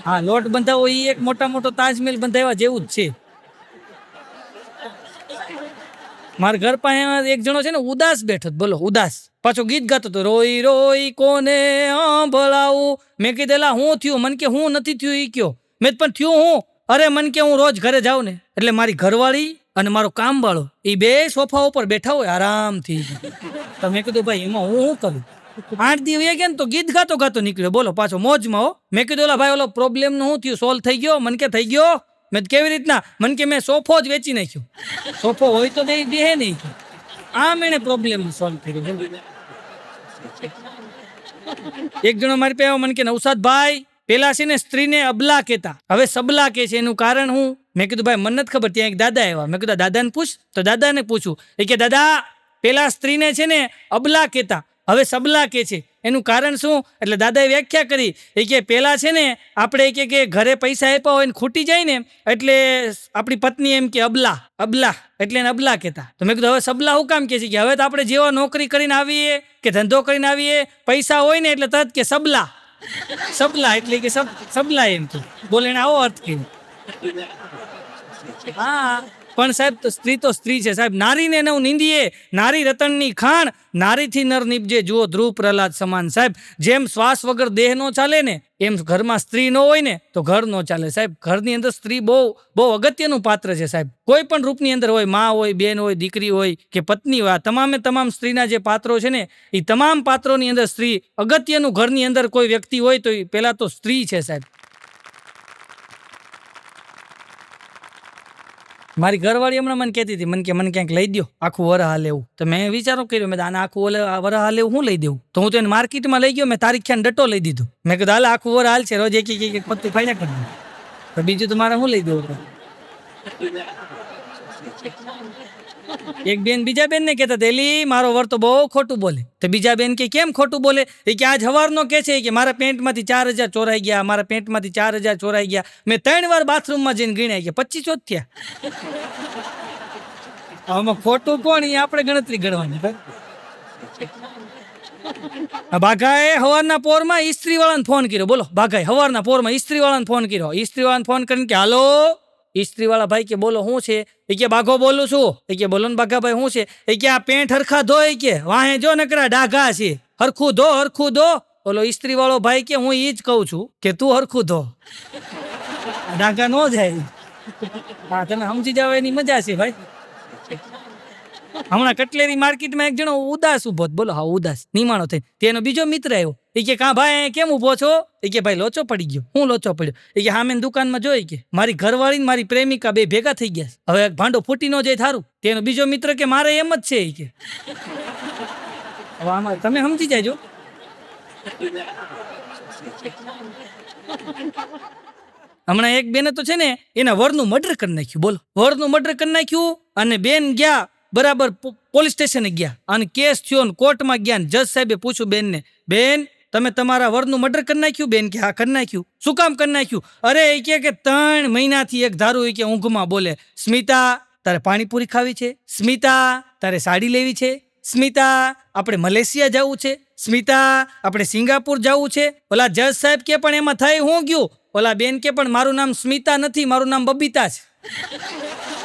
હા, લોટ બંધાવો એ એક મોટા મોટો તાજમહેલ બંધાવ્યા જેવું જ છે. મારા ઘર પાસે એક જણો છે ને ઉદાસ બેઠો, બોલો. ઉદાસ પાછો ગીત ગાતો હતો, રોઈ રોઈ કોને ભળાવું. મેં કીધેલા હું થયું? મન કે હું નથી થયું. ઈ કયો? મેં પણ થયું હું. અરે મન કે હું રોજ ઘરે જાઉં ને એટલે મારી ઘરવાળી અને મારો કામ વાળો એ 2 સોફા ઉપર બેઠા હોય આરામથી. તો મેં કીધું ભાઈ એમાં હું શું કરું? 8 દિવસ ગયા ને તો ગીત ગાતો ગાતો નીકળ્યો, બોલો. પાછો મોજમાં હો. મેં કીધું ઓલા ભાઈ ઓલો પ્રોબ્લેમ નું શું થયું? સોલ્વ થઈ ગયો? મન કે થઈ ગયો. મેં કેવી રીતના? મન કે મેં સોફો જ વેચી નાખ્યો. સોફો હોય તો દે નહીં. આમ એને પ્રોબ્લેમ સોલ્વ થઈ ગયો. એક જણો મારી પાસે મને કે નવસાદભાઈ પેલા છે ને સ્ત્રીને અબલા કહેતા, હવે સબલા કે છે, એનું કારણ હું? મેં કીધું ભાઈ મને નથી ખબર. ત્યાં એક દાદા આવ્યા. મેં કીધું દાદાને પૂછ. તો દાદાને પૂછું. એ કે દાદા પેલા સ્ત્રીને છે ને અબલા કહેતા, હવે સબલા કે છે, એનું કારણ શું? એટલે દાદાએ વ્યાખ્યા કરી. એ કે પેલા છે ને આપણે કે ઘરે પૈસા આપ્યા હોય ને ખૂટી જાય ને એટલે આપણી પત્ની એમ કે અબલા એટલે એને અબલા કહેતા. તો મેં કીધું હવે સબલા હું કામ કે છે? કે હવે તો આપણે જેવા નોકરી કરીને આવીએ કે ધંધો કરીને આવીએ, પૈસા હોય ને એટલે તરત કે સબલા એટલે કે સબલા એમ કે. બોલે એને આવો અર્થ કર્યો. હા પણ સાહેબ સ્ત્રી તો સ્ત્રી છે સાહેબ. નારીને નવ નિંદીએ, નારી રતનની ખાણ, નારીથી નર નીપજે જુઓ ધ્રુવ પ્રહલાદ સમાન. સાહેબ જેમ શ્વાસ વગર દેહ નો ચાલે ને એમ ઘરમાં સ્ત્રી ન હોય ને તો ઘર નો ચાલે સાહેબ. ઘરની અંદર સ્ત્રી બહુ અગત્યનું પાત્ર છે સાહેબ. કોઈ પણ રૂપની અંદર હોય, માં હોય, બેન હોય, દીકરી હોય કે પત્ની હોય, તમામ સ્ત્રીના જે પાત્રો છે ને એ તમામ પાત્રોની અંદર સ્ત્રી અગત્યનું. ઘરની અંદર કોઈ વ્યક્તિ હોય તો એ પેલા તો સ્ત્રી છે સાહેબ. મારી ઘરવાળી હમણાં મને કહેતી હતી, મને ક્યાંક લઈ દો આખું વરહ લેવું. તો મેં વિચારો કર્યો, મેં આને આખું વરહ લેવું હું લઈ દેવું? તો હું તો એને માર્કેટમાં લઈ ગયો. મેં તારીખ ખ્યાલ ડટો લઈ દીધો. મેં કીધું હાલ આખું વરહ હાલ છે, રોજ એક પત્તી ફાડ્યા કરી દઉં. તો બીજું તો મારે શું લઈ દેવું? એક બેન બીજા બેન ને કહેતા એલી મારો વર તો બહુ ખોટું બોલે. તો બીજા બેન કે કેમ ખોટું બોલે? એ કે આજ હવારનો કે છે કે મારા પેન્ટમાંથી 4000 ચોરાઈ ગયા, મારા પેન્ટમાંથી 4000 ચોરાઈ ગયા. મેં 3 વાર બાથરૂમમાં જઈને ગણ્યા કે 25 જ થયા. આમાં ખોટું કોણ? એ આપણે ગણતરી ગણવાની. બાઘાએ હવારના પોરમાં ઇસ્ત્રી વાળાને ફોન કર્યો, બોલો. બાઘાએ હવારના પોરમાં ઇસ્ત્રી વાળાને ફોન કર્યો. ઇસ્ત્રી વાળાને ફોન કરીને કે હાલો. ઇસ્ત્રી વાળા ભાઈ કે બોલો શું છે? એ કે બાઘો બોલું છું. એ કે બોલો ને બાઘાભાઈ શું છે? એ કે આ પેન્ટ હરખા ધોય કે વાહે જો નકરા ડાઘા છે, હરખું ધો. ઓલો ઇસ્ત્રી વાળો ભાઈ કે હું ઈ જ કહું છું કે તું હરખું ધો, ડાઘા નો જાય. હા તમે સમજી જાવ એની મજા છે ભાઈ. હમણાં કટલેરી માર્કેટમાં એક જણો ઉદાસ ઉભો, બોલો. હા ઉદાસ નિમાણો થઈ. તેનો બીજો મિત્ર આવ્યો. એ કે કા ભાઈ કેમ ઉભો છો? એ કે ભાઈ લોચો પડી ગયો. હું લોચો પડ્યો? એ કે હામે દુકાનમાં જોઈ કે મારી ઘરવાળી ને મારી પ્રેમિકા 2 ભેગા થઈ ગયા. હવે ભાંડો ફૂટી ન જાય થારું. તેનો બીજો મિત્ર કે મારે એમ જ છે. એ કે હવે આમાં તમે સમજી જાયજો. હમણાં એક બેને તો છે ને એના વરનું મર્ડર કરી નાખ્યું. બોલો, વરનું મર્ડર કરી નાખ્યું અને બેન ગયા બરાબર પોલીસ સ્ટેશને ગયા અને કેસ થયો ને કોર્ટમાં ગયા ને જજ સાહેબે પૂછ્યું બેનને, બેન તમે તમારા વરનું મર્ડર કરી નાખ્યું? બેન કે હા કરી નાખ્યું. શું કામ કરી નાખ્યું? અરે એ કે 3 મહિનાથી એક ધારું કે ઊંઘમાં બોલે, સ્મિતા તારે પાણીપુરી ખાવી છે, સ્મિતા તારે સાડી લેવી છે, સ્મિતા આપણે મલેશિયા જવું છે, સ્મિતા આપણે સિંગાપુર જવું છે. ઓલા જજ સાહેબ કે પણ એમાં થઈ હું ગયું? ઓલા બેન કે પણ મારું નામ સ્મિતા નથી, મારું નામ બબીતા છે.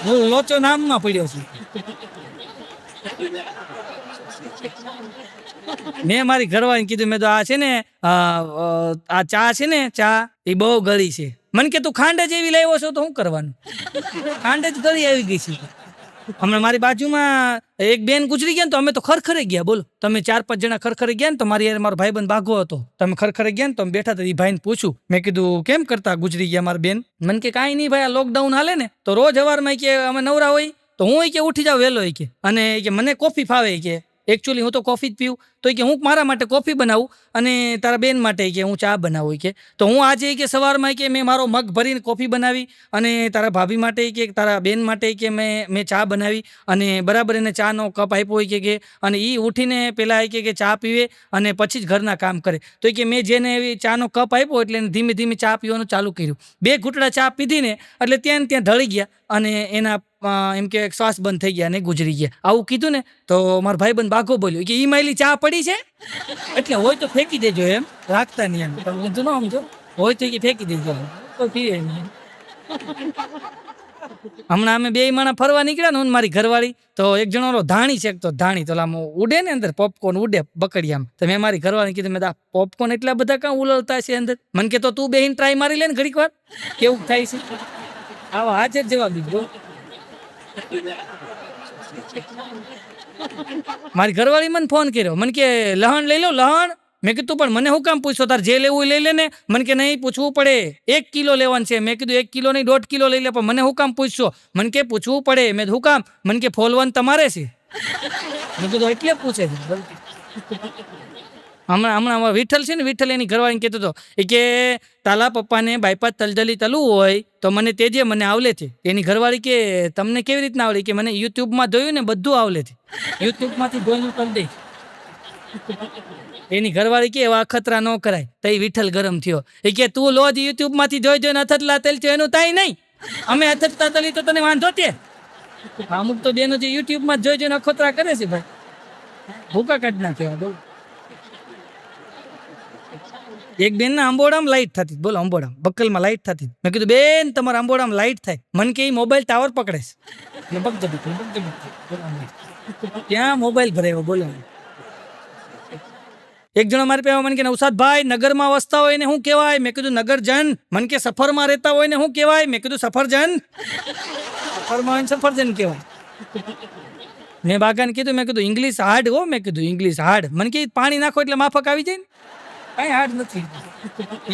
હું લોચો નામમાં પડ્યો છું. મેં મારી ઘરવાળીને કીધું, મેં તો આ છે ને આ ચા છે ને, ચા એ બહુ ગળી છે. મને કે તું ખાંડ જ એવી લાવ્યો છો તો શું કરવાનું? ખાંડ જ ગળી આવી ગઈ છે. હમણાં મારી બાજુમાં એક બેન ગુજરી ગયા ને તો અમે તો ખરખરે ગયા. બોલો, તમે 4-5 જણા ખરખરે ગયા ને તો મારી મારો ભાઈબંધ ભાગો હતો. તમે ખરખરે ગયા ને તો અમે બેઠા હતા. એ ભાઈને પૂછું, મેં કીધું કેમ કરતા ગુજરી ગયા મારા બેન? મને કે કાંઈ નહીં ભાઈ, આ લોકડાઉન હાલે ને તો રોજ સવારમાં કે અમે નવરા હોય તો હું કે ઉઠી જાઉં વહેલો કે, અને કે મને કોફી ફાવે કે. એકચ્યુઅલી હું તો કોફી જ પીવું. તો કે હું મારા માટે કોફી બનાવું અને તારા બેન માટે કે હું ચા બનાવું કે. તો હું આજે કે સવારમાં કે મેં મારો મગ ભરીને કોફી બનાવી અને તારા ભાભી માટે કે તારા બેન માટે કે મેં ચા બનાવી અને બરાબર એને ચાનો કપ આપ્યો હોય કે અને એ ઉઠીને પહેલાં કે ચા પીવે અને પછી જ ઘરના કામ કરે. તો કે મેં જેને એવી ચાનો કપ આપ્યો એટલે એને ધીમે ધીમે ચા પીવાનું ચાલુ કર્યું. 2 ઘૂંટડા ચા પીધી ને એટલે ત્યાં ઢળી ગયા અને એના એમ કે શ્વાસ બંધ થઈ ગયા અને ગુજરી ગયા. આવું કીધું ને તો મારો ભાઈબંધ બાઘો બોલ્યો કે ઈ માયલી ચા પડી છે એટલે હોય તો ફેંકી દેજો, એમ રાખતા નહીં. એમ તમે ન સમજો, હોય તો ફેંકી દેજો, તો પીએ નહીં. હમણાં અમે 2 માણા ફરવા નીકળ્યા ને મારી ઘરવાળી, તો એક જણો ધાણી છે તો ધાણી તો આમ ઉડે ને અંદર પોપકોર્ન ઉડે બકડિયામાં. તો મેં મારી ઘરવાળી કીધું, મેં પોપકોર્ન એટલા બધા કાં ઉલળતા છે અંદર? મને કે તો તું બેહીને ટ્રાય મારી લે ને ઘડીક વાર કેવું થાય છે. આવા હાજર જવાબ દીધો. મારી ઘરવાળી મને ફોન કર્યો, મને કે લહણ લઈ લો લહણ. મેં કીધું પણ મને શું કામ પૂછો? તાર જે લેવું લઈ લે ને. મને કે નહીં પૂછવું પડે, 1 કિલો લેવાનું છે. મેં કીધું 1 કિલો નહીં 1.5 કિલો લઈ લે, પણ મને શું કામ પૂછશો? મને કે પૂછવું પડે. મેં શું કામ? મને કે ફોલવાનું તમારે છે. મેં કીધું એટલે પૂછે છે. હમણાં વિઠ્ઠલ છે ને, વિઠ્ઠલ એની ઘરવાળીને કહેતો હતો એ કે તાલા પપ્પાને બાયપાસ તલજલી તલવું હોય તો મને તેજે, મને આવલે છે. એની ઘરવાળી કે તમને કેવી રીતના આવડે? કે મને યુટ્યુબમાં જોયું ને બધું આવલે છે, યુટ્યુબમાંથી જોઈને કરી દે. એની ઘરવાળી કે એવા અખતરા ન કરાય. તઈ વિઠ્ઠલ ગરમ થયો. એ કે તું લોજ યુટ્યુબમાંથી જોઈને અથતલા તેલ છે એનું તાઈ નહીં, અમે અથતતા તલી તો તને વાંધો તે. અમુક તો બેનો જે યુટ્યુબમાં જોઈને અખતરા કરે છે ભાઈ, ભૂકા કાઢી નાખ્યો. બહુ એક બેન ના અંબોડામાં લાઈટ થતી, બોલો અંબોડામાં બક્કલમાં લાઈટ થતી. મેં કીધું બેન તમારા અંબોડામાં લાઈટ થાય? મને કે મોબાઈલ ટાવર પકડે છે. ત્યાં મોબાઈલ ભરાયો. બોલો, એક જણો મારી પાસે મને કે નવસાદભાઈ નગરમાં વસતા હોય ને શું કહેવાય? મેં કીધું નગરજન. મને કે સફરમાં રહેતા હોય ને શું કહેવાય? મેં કીધું સફરજન. સફરમાં હોય ને સફરજન કહેવાય. મેં બાગાને કીધું, મેં કીધું ઇંગ્લિશ હાર્ડ હો. મેં કીધું ઇંગ્લિશ હાર્ડ. મને કે પાણી નાખો એટલે માફક આવી જાય ને. કઈ હાર્ડ નથી,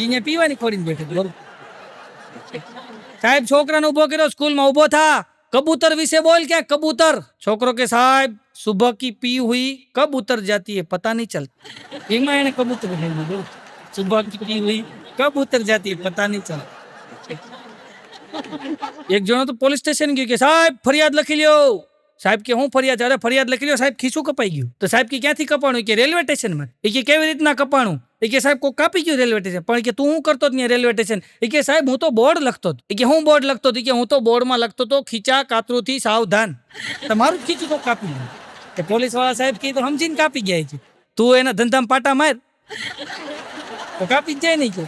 એને પીવાની ખોડીને બેઠે. બરોબર સાહેબ છોકરાને ઉભો કર્યો, સ્કૂલમાં ઉભો થા, કબૂતર વિશે બોલ. ક્યાં કબૂતર? છોકરો કે સાહેબ સુબહ की पी हुई कब उतर जाती है पता नहीं चलता. એમાં એને કબૂતર કીધું, સુબહ की पी हुई कब उतर जाती है पता नहीं चलता. એક જણો તો પોલીસ સ્ટેશન ગયો કે સાહેબ ફરિયાદ લખી લ્યો. સાહેબ કે હું ફરિયાદ? અરે ફરિયાદ લખી લ્યો. સાહેબ ખીચું કપાઈ ગયું. તો સાહેબ કે ક્યાંથી કપાણું? કે રેલવે સ્ટેશનમાં. એ કે કેવી રીતના કપાણું? એ કે સાહેબ કોઈ કાપી ગયું રેલવે સ્ટેશન. પણ કે તું શું કરતો ત્યાં રેલવે સ્ટેશન? એ કે સાહેબ હું તો બોર્ડ લખતો હતો. એ કે હું બોર્ડ લખતો હતો? કે હું તો બોર્ડમાં લખતો હતો ખીચા કાતરુંથી સાવધાન. તમારું જ ખીચું તો કાપી ગયું. તે પોલીસ વાળા સાહેબ કે તો સમજીને કાપી ગયા છે. તું એના ધંધામાં પાટા માર તો કાપી જ જાય નહીં. કે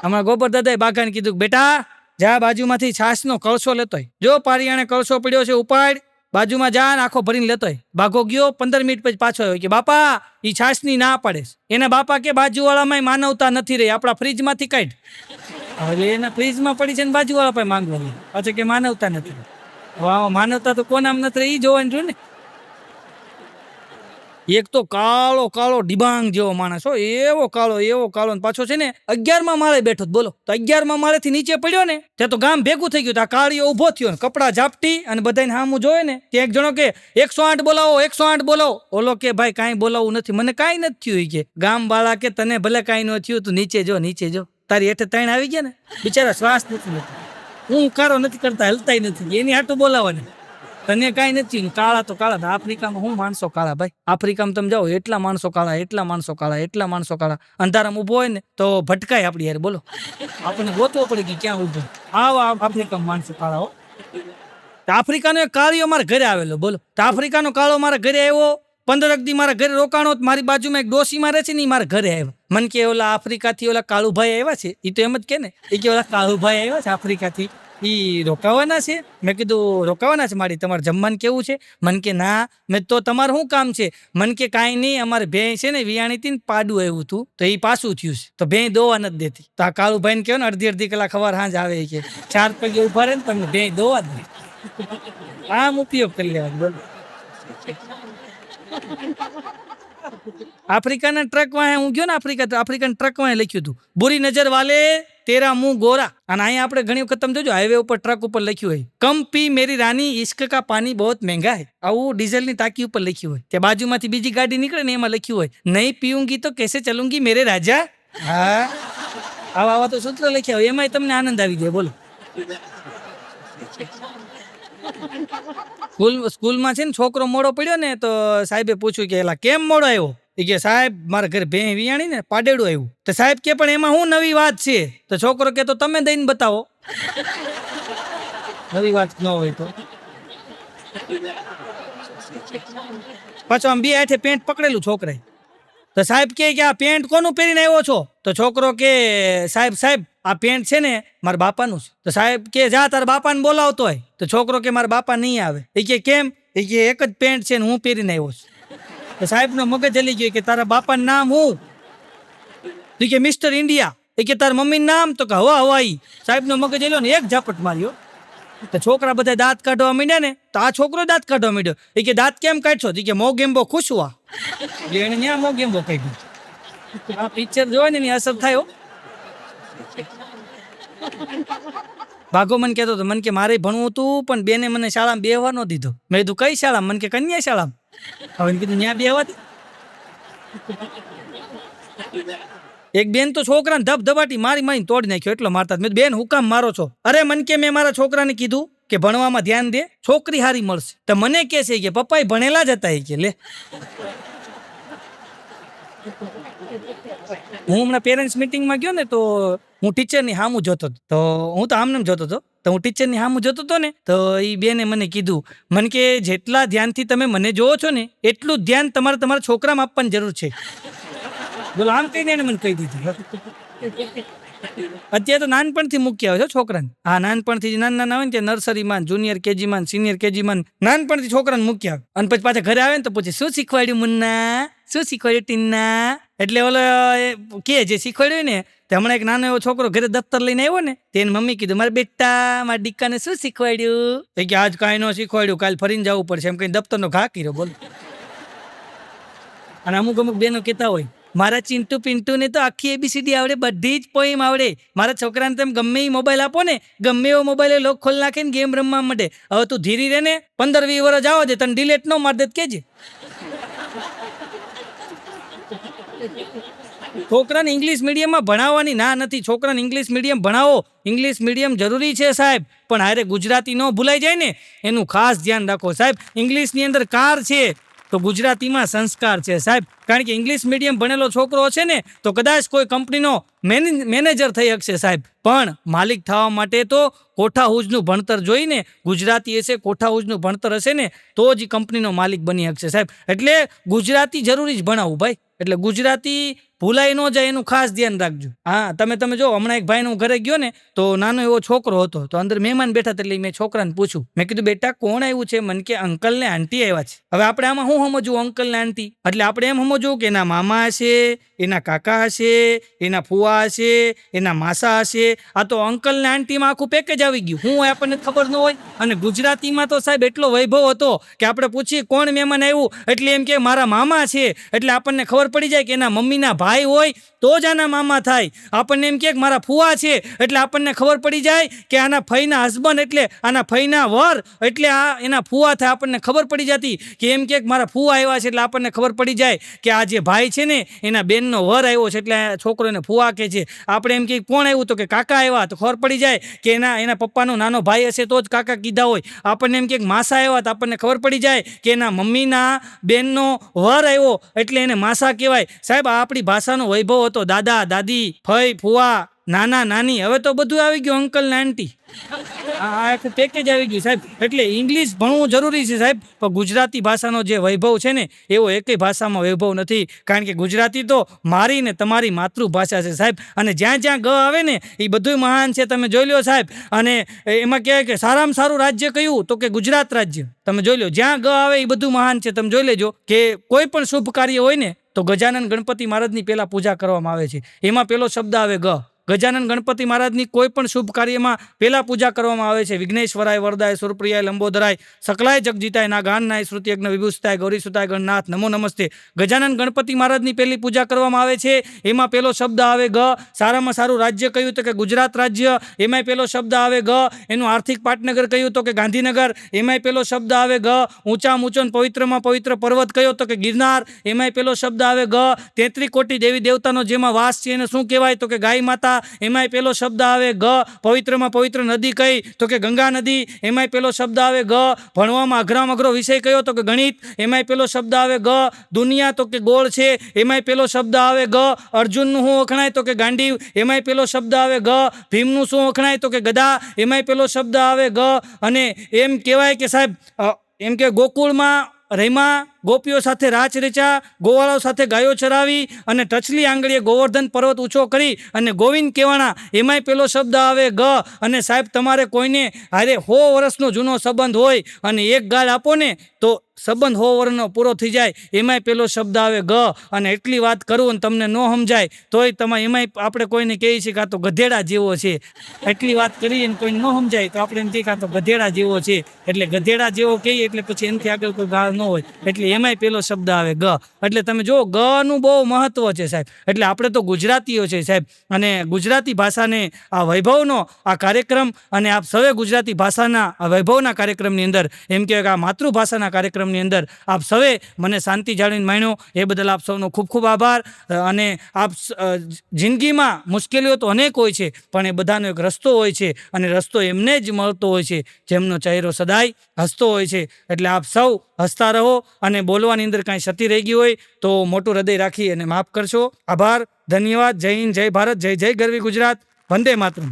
હમણાં ગોબર દાદાએ બાઘાને કીધું, બેટા જા બાજુમાંથી છાશનો કળશો લેતોય. જો પારિયાણે કળશો પડ્યો છે ઉપાડ, બાજુમાં જા ને આખો ભરીને લેતોય. બાઘો ગયો, 15 મિનિટ પછી પાછો આવ્યો કે બાપા ઈ છાશની ના પાડે. એના બાપા કે બાજુવાળામાં માનવતા નથી રહી, આપણા ફ્રીજમાંથી કાઢ. હવે એના ફ્રીજમાં પડી છે ને બાજુવાળા પાસે માંગવાની, પાછું કે માનવતા નથી. વાહ, માનવતા તો કોનામ નથી રહી, ઈ જોવાનું છું ને. એક તો કાળો કાળો ડિબાંગ જેવો માણસ હો, એવો કાળો ને પાછો છે ને 11મા માળે બેઠો હતો, બોલો. તો 11મા માળેથી નીચે પડ્યો ને ત્યાં તો ગામ ભેગું થઈ ગયું. તો આ કાળીઓ ઉભો થયો ને કપડા ઝાપટી અને બધાને સામું જોયે ને ત્યાં એક જણો કે 108 બોલાવો, 108 બોલાવો. ઓલો કે ભાઈ કાંઈ બોલાવવું નથી, મને કાંઈ નથી થયું. કે ગામ વાળા કે તને ભલે કાંઈ ન થયું, તું નીચે જો, તારી હેઠે ત્રણ આવી ગયા ને, બિચારા શ્વાસ નથી લેતા, હું કારો નથી કરતા, હલતાય નથી, એની હાટું બોલાવવાની. તને કાંઈ નથી, કાળા તો કાળા. આફ્રિકામાં હું માણસો કાળા ભાઈ, આફ્રિકામાં તમે જાઓ એટલા માણસો કાળા. અંધારામાં ઉભો હોય ને તો ભટકાય આપડી યાર, બોલો. આપણને ગોતવો પડે કે ક્યાં ઉભો. આવા આફ્રિકામાં માણસો કાળા હો. આફ્રિકાનો એક કાળીઓ મારા ઘરે આવેલો, બોલો. તો આફ્રિકાનો કાળો મારા ઘરે આવ્યો, 15 દી મારા ઘરે રોકાણો. મારી બાજુમાં એક ડોશીમાં રહે છે ને, મારા ઘરે આવ્યા. મને કે ઓલા આફ્રિકાથી ઓલા કાળુભાઈ આવ્યા છે, એ તો એમ જ કે ને, એ કે ઓલા કાળુભાઈ આવ્યા છે આફ્રિકાથી, ઈ રોકાવાના છે. મેં કીધું રોકાવાના છે મારી, તમારે જમવાનું કેવું છે? મન કે ના. મેં તો તમારે શું કામ છે? મન કે કાંઈ નહીં, અમારે ભેં છે ને વિયાણી હતી ને પાડું આવ્યું હતું, તો એ પાછું થયું છે, તો ભેં દોવા નથી દેતી. તો આ કાળુભાઈને કહો ને અડધી કલાક સવાર સાંજ આવે કે 4 પગે ઉભા રહે ને તમને ભેં દોવા જ નહીં. આમ ઉપયોગ કરી લેવાનો, બોલો. આફ્રિકાના ટ્રક વાહે હું ગયો ને આફ્રિકન ટ્રક વાહે લખ્યું હતું બુરી નજર વાલે તેરા મુંહ ગોરા. અને અહીંયા આપણે ઘણી વખત તમે જોજો હાઈવે ઉપર ટ્રક ઉપર લખ્યું હોય કમ પી મેરી રાની ઇશ્ક કા પાણી બહુત મહેંગા હૈ. આવું ડીઝલની ટાંકી ઉપર લખ્યું હોય. ત્યાં બાજુમાંથી બીજી ગાડી નીકળે ને એમાં લખ્યું હોય નહીં પીઉંગી તો કેસે ચલુંગી મેરે રાજા. હા, આવા તો સૂત્ર લખ્યા હોય, એમાંય તમને આનંદ આવી જાય, બોલો. સ્કૂલમાં છે ને છોકરો મોડો પડ્યો ને તો સાહેબે પૂછ્યું કે એલા કેમ મોડો આવ્યો? એ કે સાહેબ મારા ઘરે ભેં વિયાણી ને પાડેડું આવ્યું. તો સાહેબ કે પણ એમાં શું નવી વાત છે? તો છોકરો કે તો તમે દઈને બતાવો. નવી વાત ન હોય તો પાછો આમ બે હાથે પેન્ટ પકડેલું છોકરાએ. તો સાહેબ કે આ પેન્ટ કોનું પહેરીને આવ્યો છો? તો છોકરો કે સાહેબ આ પેન્ટ છે ને મારા બાપાનું છે. તો સાહેબ કે જા તારા બાપાને બોલાવતો હોય. તો છોકરો કે મારા બાપા નહીં આવે. એ કે કેમ? એ કે એક જ પેન્ટ છે ને હું પહેરીને આવ્યો છું. તો સાહેબ નો મગજ હલી ગયો કે તારા બાપાનું નામ હું? તો કે મિસ્ટર ઇન્ડિયા. એ કે તારા મમ્મીનું નામ? તો કે હવાઈ. સાહેબ નો મગજ હલ્યો ને એક ઝાપટ માર્યો. તો છોકરા બધા દાંત કાઢવા માંડ્યા ને તો આ છોકરો દાંત કાઢવા માંડ્યો. એ કે દાંત કેમ કાઢશો? તો કે મોગેમ્બો ખુશ હુઆ. એટલે એને ન્યા મોગેમ્બો કાઢ્યું. આ પિક્ચર જોવે ને એની અસર થાય. ભાગો મને કહેતો હતો, મને કે મારે ભણવું હતું પણ બેને મને શાળામાં બેહવા ન દીધો. મેં કીધું કઈ શાળામાં? મને કે કન્યા શાળામાં. હવે કીધું ત્યાં બેહવા દે. એક બેન તો છોકરાને ધબધબાટી મારી તોડી નાખ્યો, એટલો મારતા. મેં બેન હું કામ મારો છો? અરે મને કે મેં મારા છોકરાને કીધું કે ભણવામાં ધ્યાન દે, છોકરી હારી મળશે. તો મને કે છે કે પપ્પા ભણેલા જ હતા. કે લે, હું હમણાં પેરેન્ટ્સ મિટિંગમાં ગયો ને તો હું ટીચરની સામું જોતો હતો. તો હું તો આમને જોતો હતો. તો હું ટીચરની સામું જોતો હતો ને તો એ બેને મને કીધું, મને કે જેટલા ધ્યાનથી તમે મને જોવો છો ને એટલું જ ધ્યાન તમારે તમારા છોકરામાં આપવાની જરૂર છે. બોલો, આમ કહીને એને મને કહી દીધું. અત્યારે તો નાનપણથી મૂકી આવે છે છોકરાને. હા, નાનપણથી નાના હોય ને ત્યાં નર્સરીમાં, જુનિયર કેજીમાં, સિનિયર કેજીમાં નાનપણથી છોકરાને મૂકી આવે. અને પછી પાછા ઘરે આવે ને તો પૂછે શું શીખવાડ્યું મુન્ના, શું શીખવાડ્યું ટીન્ના? એટલે ઓલો કે જે શીખવાડ્યું ને તે હમણાં એક નાનો એવો છોકરો ઘરે દફતર લઈને આવ્યો ને તેને મમ્મી કીધું મારા બેટા મારા દીકાને શું શીખવાડ્યું? એ કે આજ કાંઈ ન શીખવાડ્યું, કાલ ફરીને જવું પડશે એમ કઈ દફતરનો ઘા કર્યો, બોલો. અને અમુક બેનો કહેતા હોય મારા ચિંટુ પિન્ટુ ને તો આખી ABCD આવડે, બધી જ પોઈમ આવડે. મારા છોકરાને તમે ગમે એ મોબાઈલ આપો ને, ગમે એવો મોબાઈલ લોક ખોલી નાખે ને ગેમ રમવા માટે. હવે તું ધીરી રહે ને 15-20 વર્ષ આવો દે, તને ડિલેટ ન માર દે કેજે. છોકરાને ઇંગ્લિશ મીડિયમમાં ભણાવવાની ના નથી. છોકરાને ઇંગ્લિશ મીડિયમ ભણાવો, ઇંગ્લિશ મીડિયમ જરૂરી છે સાહેબ, પણ હારે ગુજરાતી ન ભૂલાઈ જાય ને એનું ખાસ ધ્યાન રાખો સાહેબ. ઇંગ્લિશની અંદર કાર છે તો ગુજરાતીમાં સંસ્કાર છે સાહેબ. કારણ કે ઇંગ્લિશ મીડિયમ ભણેલો છોકરો છે ને તો કદાચ કોઈ કંપનીનો મેનેજર થઈ શકશે સાહેબ, પણ માલિક થવા માટે તો કોઠાહૂજનું ભણતર જોઈને, ગુજરાતી હશે, કોઠાહૂજનું ભણતર હશે ને તો જ કંપનીનો માલિક બની શકશે સાહેબ. એટલે ગુજરાતી જરૂરી જ ભણાવવું ભાઈ. એટલે ગુજરાતી ભૂલાઈ ન જાય એનું ખાસ ધ્યાન રાખજો. હા, તમે જો હમણાં એક ભાઈને હું ઘરે ગયો ને તો નાનો એવો છોકરો હતો, તો અંદર મહેમાન બેઠા હતા. એટલે મેં છોકરાને પૂછ્યું, મેં કીધું બેટા કોણ આવ્યું છે? મને કે અંકલ ને આંટી આવ્યા છે. હવે આપણે આમાં શું સમજવું અંકલ ને આંટી? એટલે આપણે એમ સમજવું કે એના મામા હશે, એના કાકા હશે, એના ફુવા હશે, એના માસા હશે. આ તો અંકલ ને આંટીમાં આખું પેકેજ આવી ગયું. હું આપણને ખબર ન હોય. અને ગુજરાતીમાં તો સાહેબ એટલો વૈભવ હતો કે આપણે પૂછીએ કોણ મહેમાન આવ્યું એટલે એમ કે મારા મામા છે, એટલે આપણને ખબર પડી જાય કે એના મમ્મીના ભાઈ હોય તો જ આના મામા થાય. આપણને એમ કે મારા ફુવા છે એટલે આપણને ખબર પડી જાય કે આના ફઈના હસબન્ડ એટલે આના ફઈના વર એટલે આ એના ફુવા થાય. આપણને ખબર પડી જતી કે એમ કે મારા ફુવા આવ્યા છે એટલે આપણને ખબર પડી જાય કે આ જે ભાઈ છે ને એના બેનનો વર આવ્યો છે એટલે છોકરો એને ફુવા કહે છે. આપણે એમ કે કોણ આવ્યું તો કે કાકા આવ્યા, તો ખબર પડી જાય કે એના પપ્પાનો નાનો ભાઈ હશે તો જ કાકા કીધા હોય. આપણને એમ કે માસા આવ્યા તો આપણને ખબર પડી જાય કે એના મમ્મીના બેનનો વર આવ્યો એટલે એને માસા કહેવાય. સાહેબ આ આપણી ભાષાનો વૈભવ હતો. દાદા દાદી, ફઈ ફુવા, નાના નાની, હવે તો બધું આવી ગયું, અંકલ ને આંટી, આ પેકેજ આવી ગયું સાહેબ. એટલે ઇંગ્લિશ ભણવું જરૂરી છે સાહેબ, પણ ગુજરાતી ભાષાનો જે વૈભવ છે ને એવો એકેય ભાષામાં વૈભવ નથી. કારણ કે ગુજરાતી તો મારી ને તમારી માતૃભાષા છે સાહેબ. અને જ્યાં જ્યાં ગ આવે ને એ બધું મહાન છે, તમે જોઈ લો સાહેબ. અને એમાં કહેવાય કે સારામાં સારું રાજ્ય કયું તો કે ગુજરાત રાજ્ય. તમે જોઈ લો, જ્યાં ગ આવે એ બધું મહાન છે. તમે જોઈ લેજો કે કોઈ પણ શુભ કાર્ય હોય ને તો ગજાનન ગણપતિ મહારાજની પહેલા પૂજા કરવામાં આવે છે. એમાં પેલો શબ્દ આવે ગ. ગજાનન ગણપતિ મહારાજની કોઈ પણ શુભ કાર્યમાં પહેલા પૂજા કરવામાં આવે છે. વિઘ્નેશ્વરાય વરદાય સુરપ્રિયાય લંબોદરાય સકલાય જગજીતાય નાગાનનાય શ્રુતિયજ્ઞ વિભૂષિતાય ગૌરીસુતાય ગણનાથ નમો નમસ્તે. ગજાનન ગણપતિ મહારાજની પહેલી પૂજા કરવામાં આવે છે. એમાં પેલો શબ્દ આવે ગ. સારામાં સારું રાજ્ય કયું તો કે ગુજરાત રાજ્ય, એમાંય પેલો શબ્દ આવે ગ. એનું આર્થિક પાટનગર કયું તો કે ગાંધીનગર, એમાંય પેલો શબ્દ આવે ગ. ઊંચામાં ઊંચો પવિત્રમાં પવિત્ર પર્વત કયો તો કે ગિરનાર, એમાંય પેલો શબ્દ આવે ગ. 33 કોટી દેવી દેવતાનો જેમાં વાસ છે એને શું કહેવાય તો કે ગાય માતા, એમાંય પેલો શબ્દ આવે ગ. પવિત્રમાં પવિત્ર નદી કઈ તો કે ગંગા નદી, એમાંય પેલો શબ્દ આવે ગ. ભણવામાં અઘરામાં અઘરો વિષય કયો તો કે ગણિત, એમાંય પેલો શબ્દ આવે ગ. દુનિયા તો કે ગોળ છે, એમાંય પેલો શબ્દ આવે ગ. અર્જુનનું શું વખણાય તો કે ગાંડીવ, એમાંય પેલો શબ્દ આવે ગ. ભીમનું શું વખણાય તો કે ગદા, એમાંય પેલો શબ્દ આવે ગ. અને એમ કહેવાય કે સાહેબ એમ કે ગોકુળમાં રમ્યા, ગોપીઓ સાથે રાચ રચ્યા, ગોવાળાઓ સાથે ગાયો ચરાવી અને ટચલી આંગળીએ ગોવર્ધન પર્વત ઊંચો કરી અને ગોવિંદ કહેવાના, એમાંય પેલો શબ્દ આવે ગ. અને સાહેબ તમારે કોઈને હારે 100 વર્ષનો જૂનો સંબંધ હોય અને એક ગાળ આપો ને તો સંબંધ 100 વર્ષનો પૂરો થઈ જાય, એમાંય પેલો શબ્દ આવે ગ. અને એટલી વાત કરું અને તમને ન સમજાય તોય તમે એમાંય આપણે કોઈને કહીએ છીએ કે આ તો ગધેડા જેવો છે. એટલી વાત કરીએ ને કોઈને ન સમજાય તો આપણે એમ કહીએ કે આ તો ગધેડા જેવો છે. એટલે ગધેડા જેવો કહીએ એટલે પછી એનાથી આગળ કોઈ ગાળ ન હોય, એટલે એમાંય પેલો શબ્દ આવે ગ. એટલે તમે જુઓ ગ નું બહુ મહત્વ છે સાહેબ. એટલે આપણે તો ગુજરાતીઓ છે સાહેબ, અને ગુજરાતી ભાષાને આ વૈભવનો આ કાર્યક્રમ, અને આપ સૌએ ગુજરાતી ભાષાના આ વૈભવના કાર્યક્રમની અંદર એમ કહેવાય કે આ માતૃભાષાના કાર્યક્રમની અંદર આપ સૌએ મને શાંતિ જાળવીને માણ્યો એ બદલ આપ સૌનો ખૂબ ખૂબ આભાર. અને આપ જિંદગીમાં મુશ્કેલીઓ તો અનેક હોય છે, પણ એ બધાનો એક રસ્તો હોય છે, અને રસ્તો એમને જ મળતો હોય છે જેમનો ચહેરો સદાય હસતો હોય છે. એટલે આપ સૌ હસતા રહો, અને બોલવાની અંદર કાંઈ ક્ષતિ રહી ગઈ હોય તો મોટું હૃદય રાખી અને માફ કરશો. આભાર, ધન્યવાદ. જય હિન્દ, જય ભારત, જય જય ગરવી ગુજરાત, વંદે માતરમ.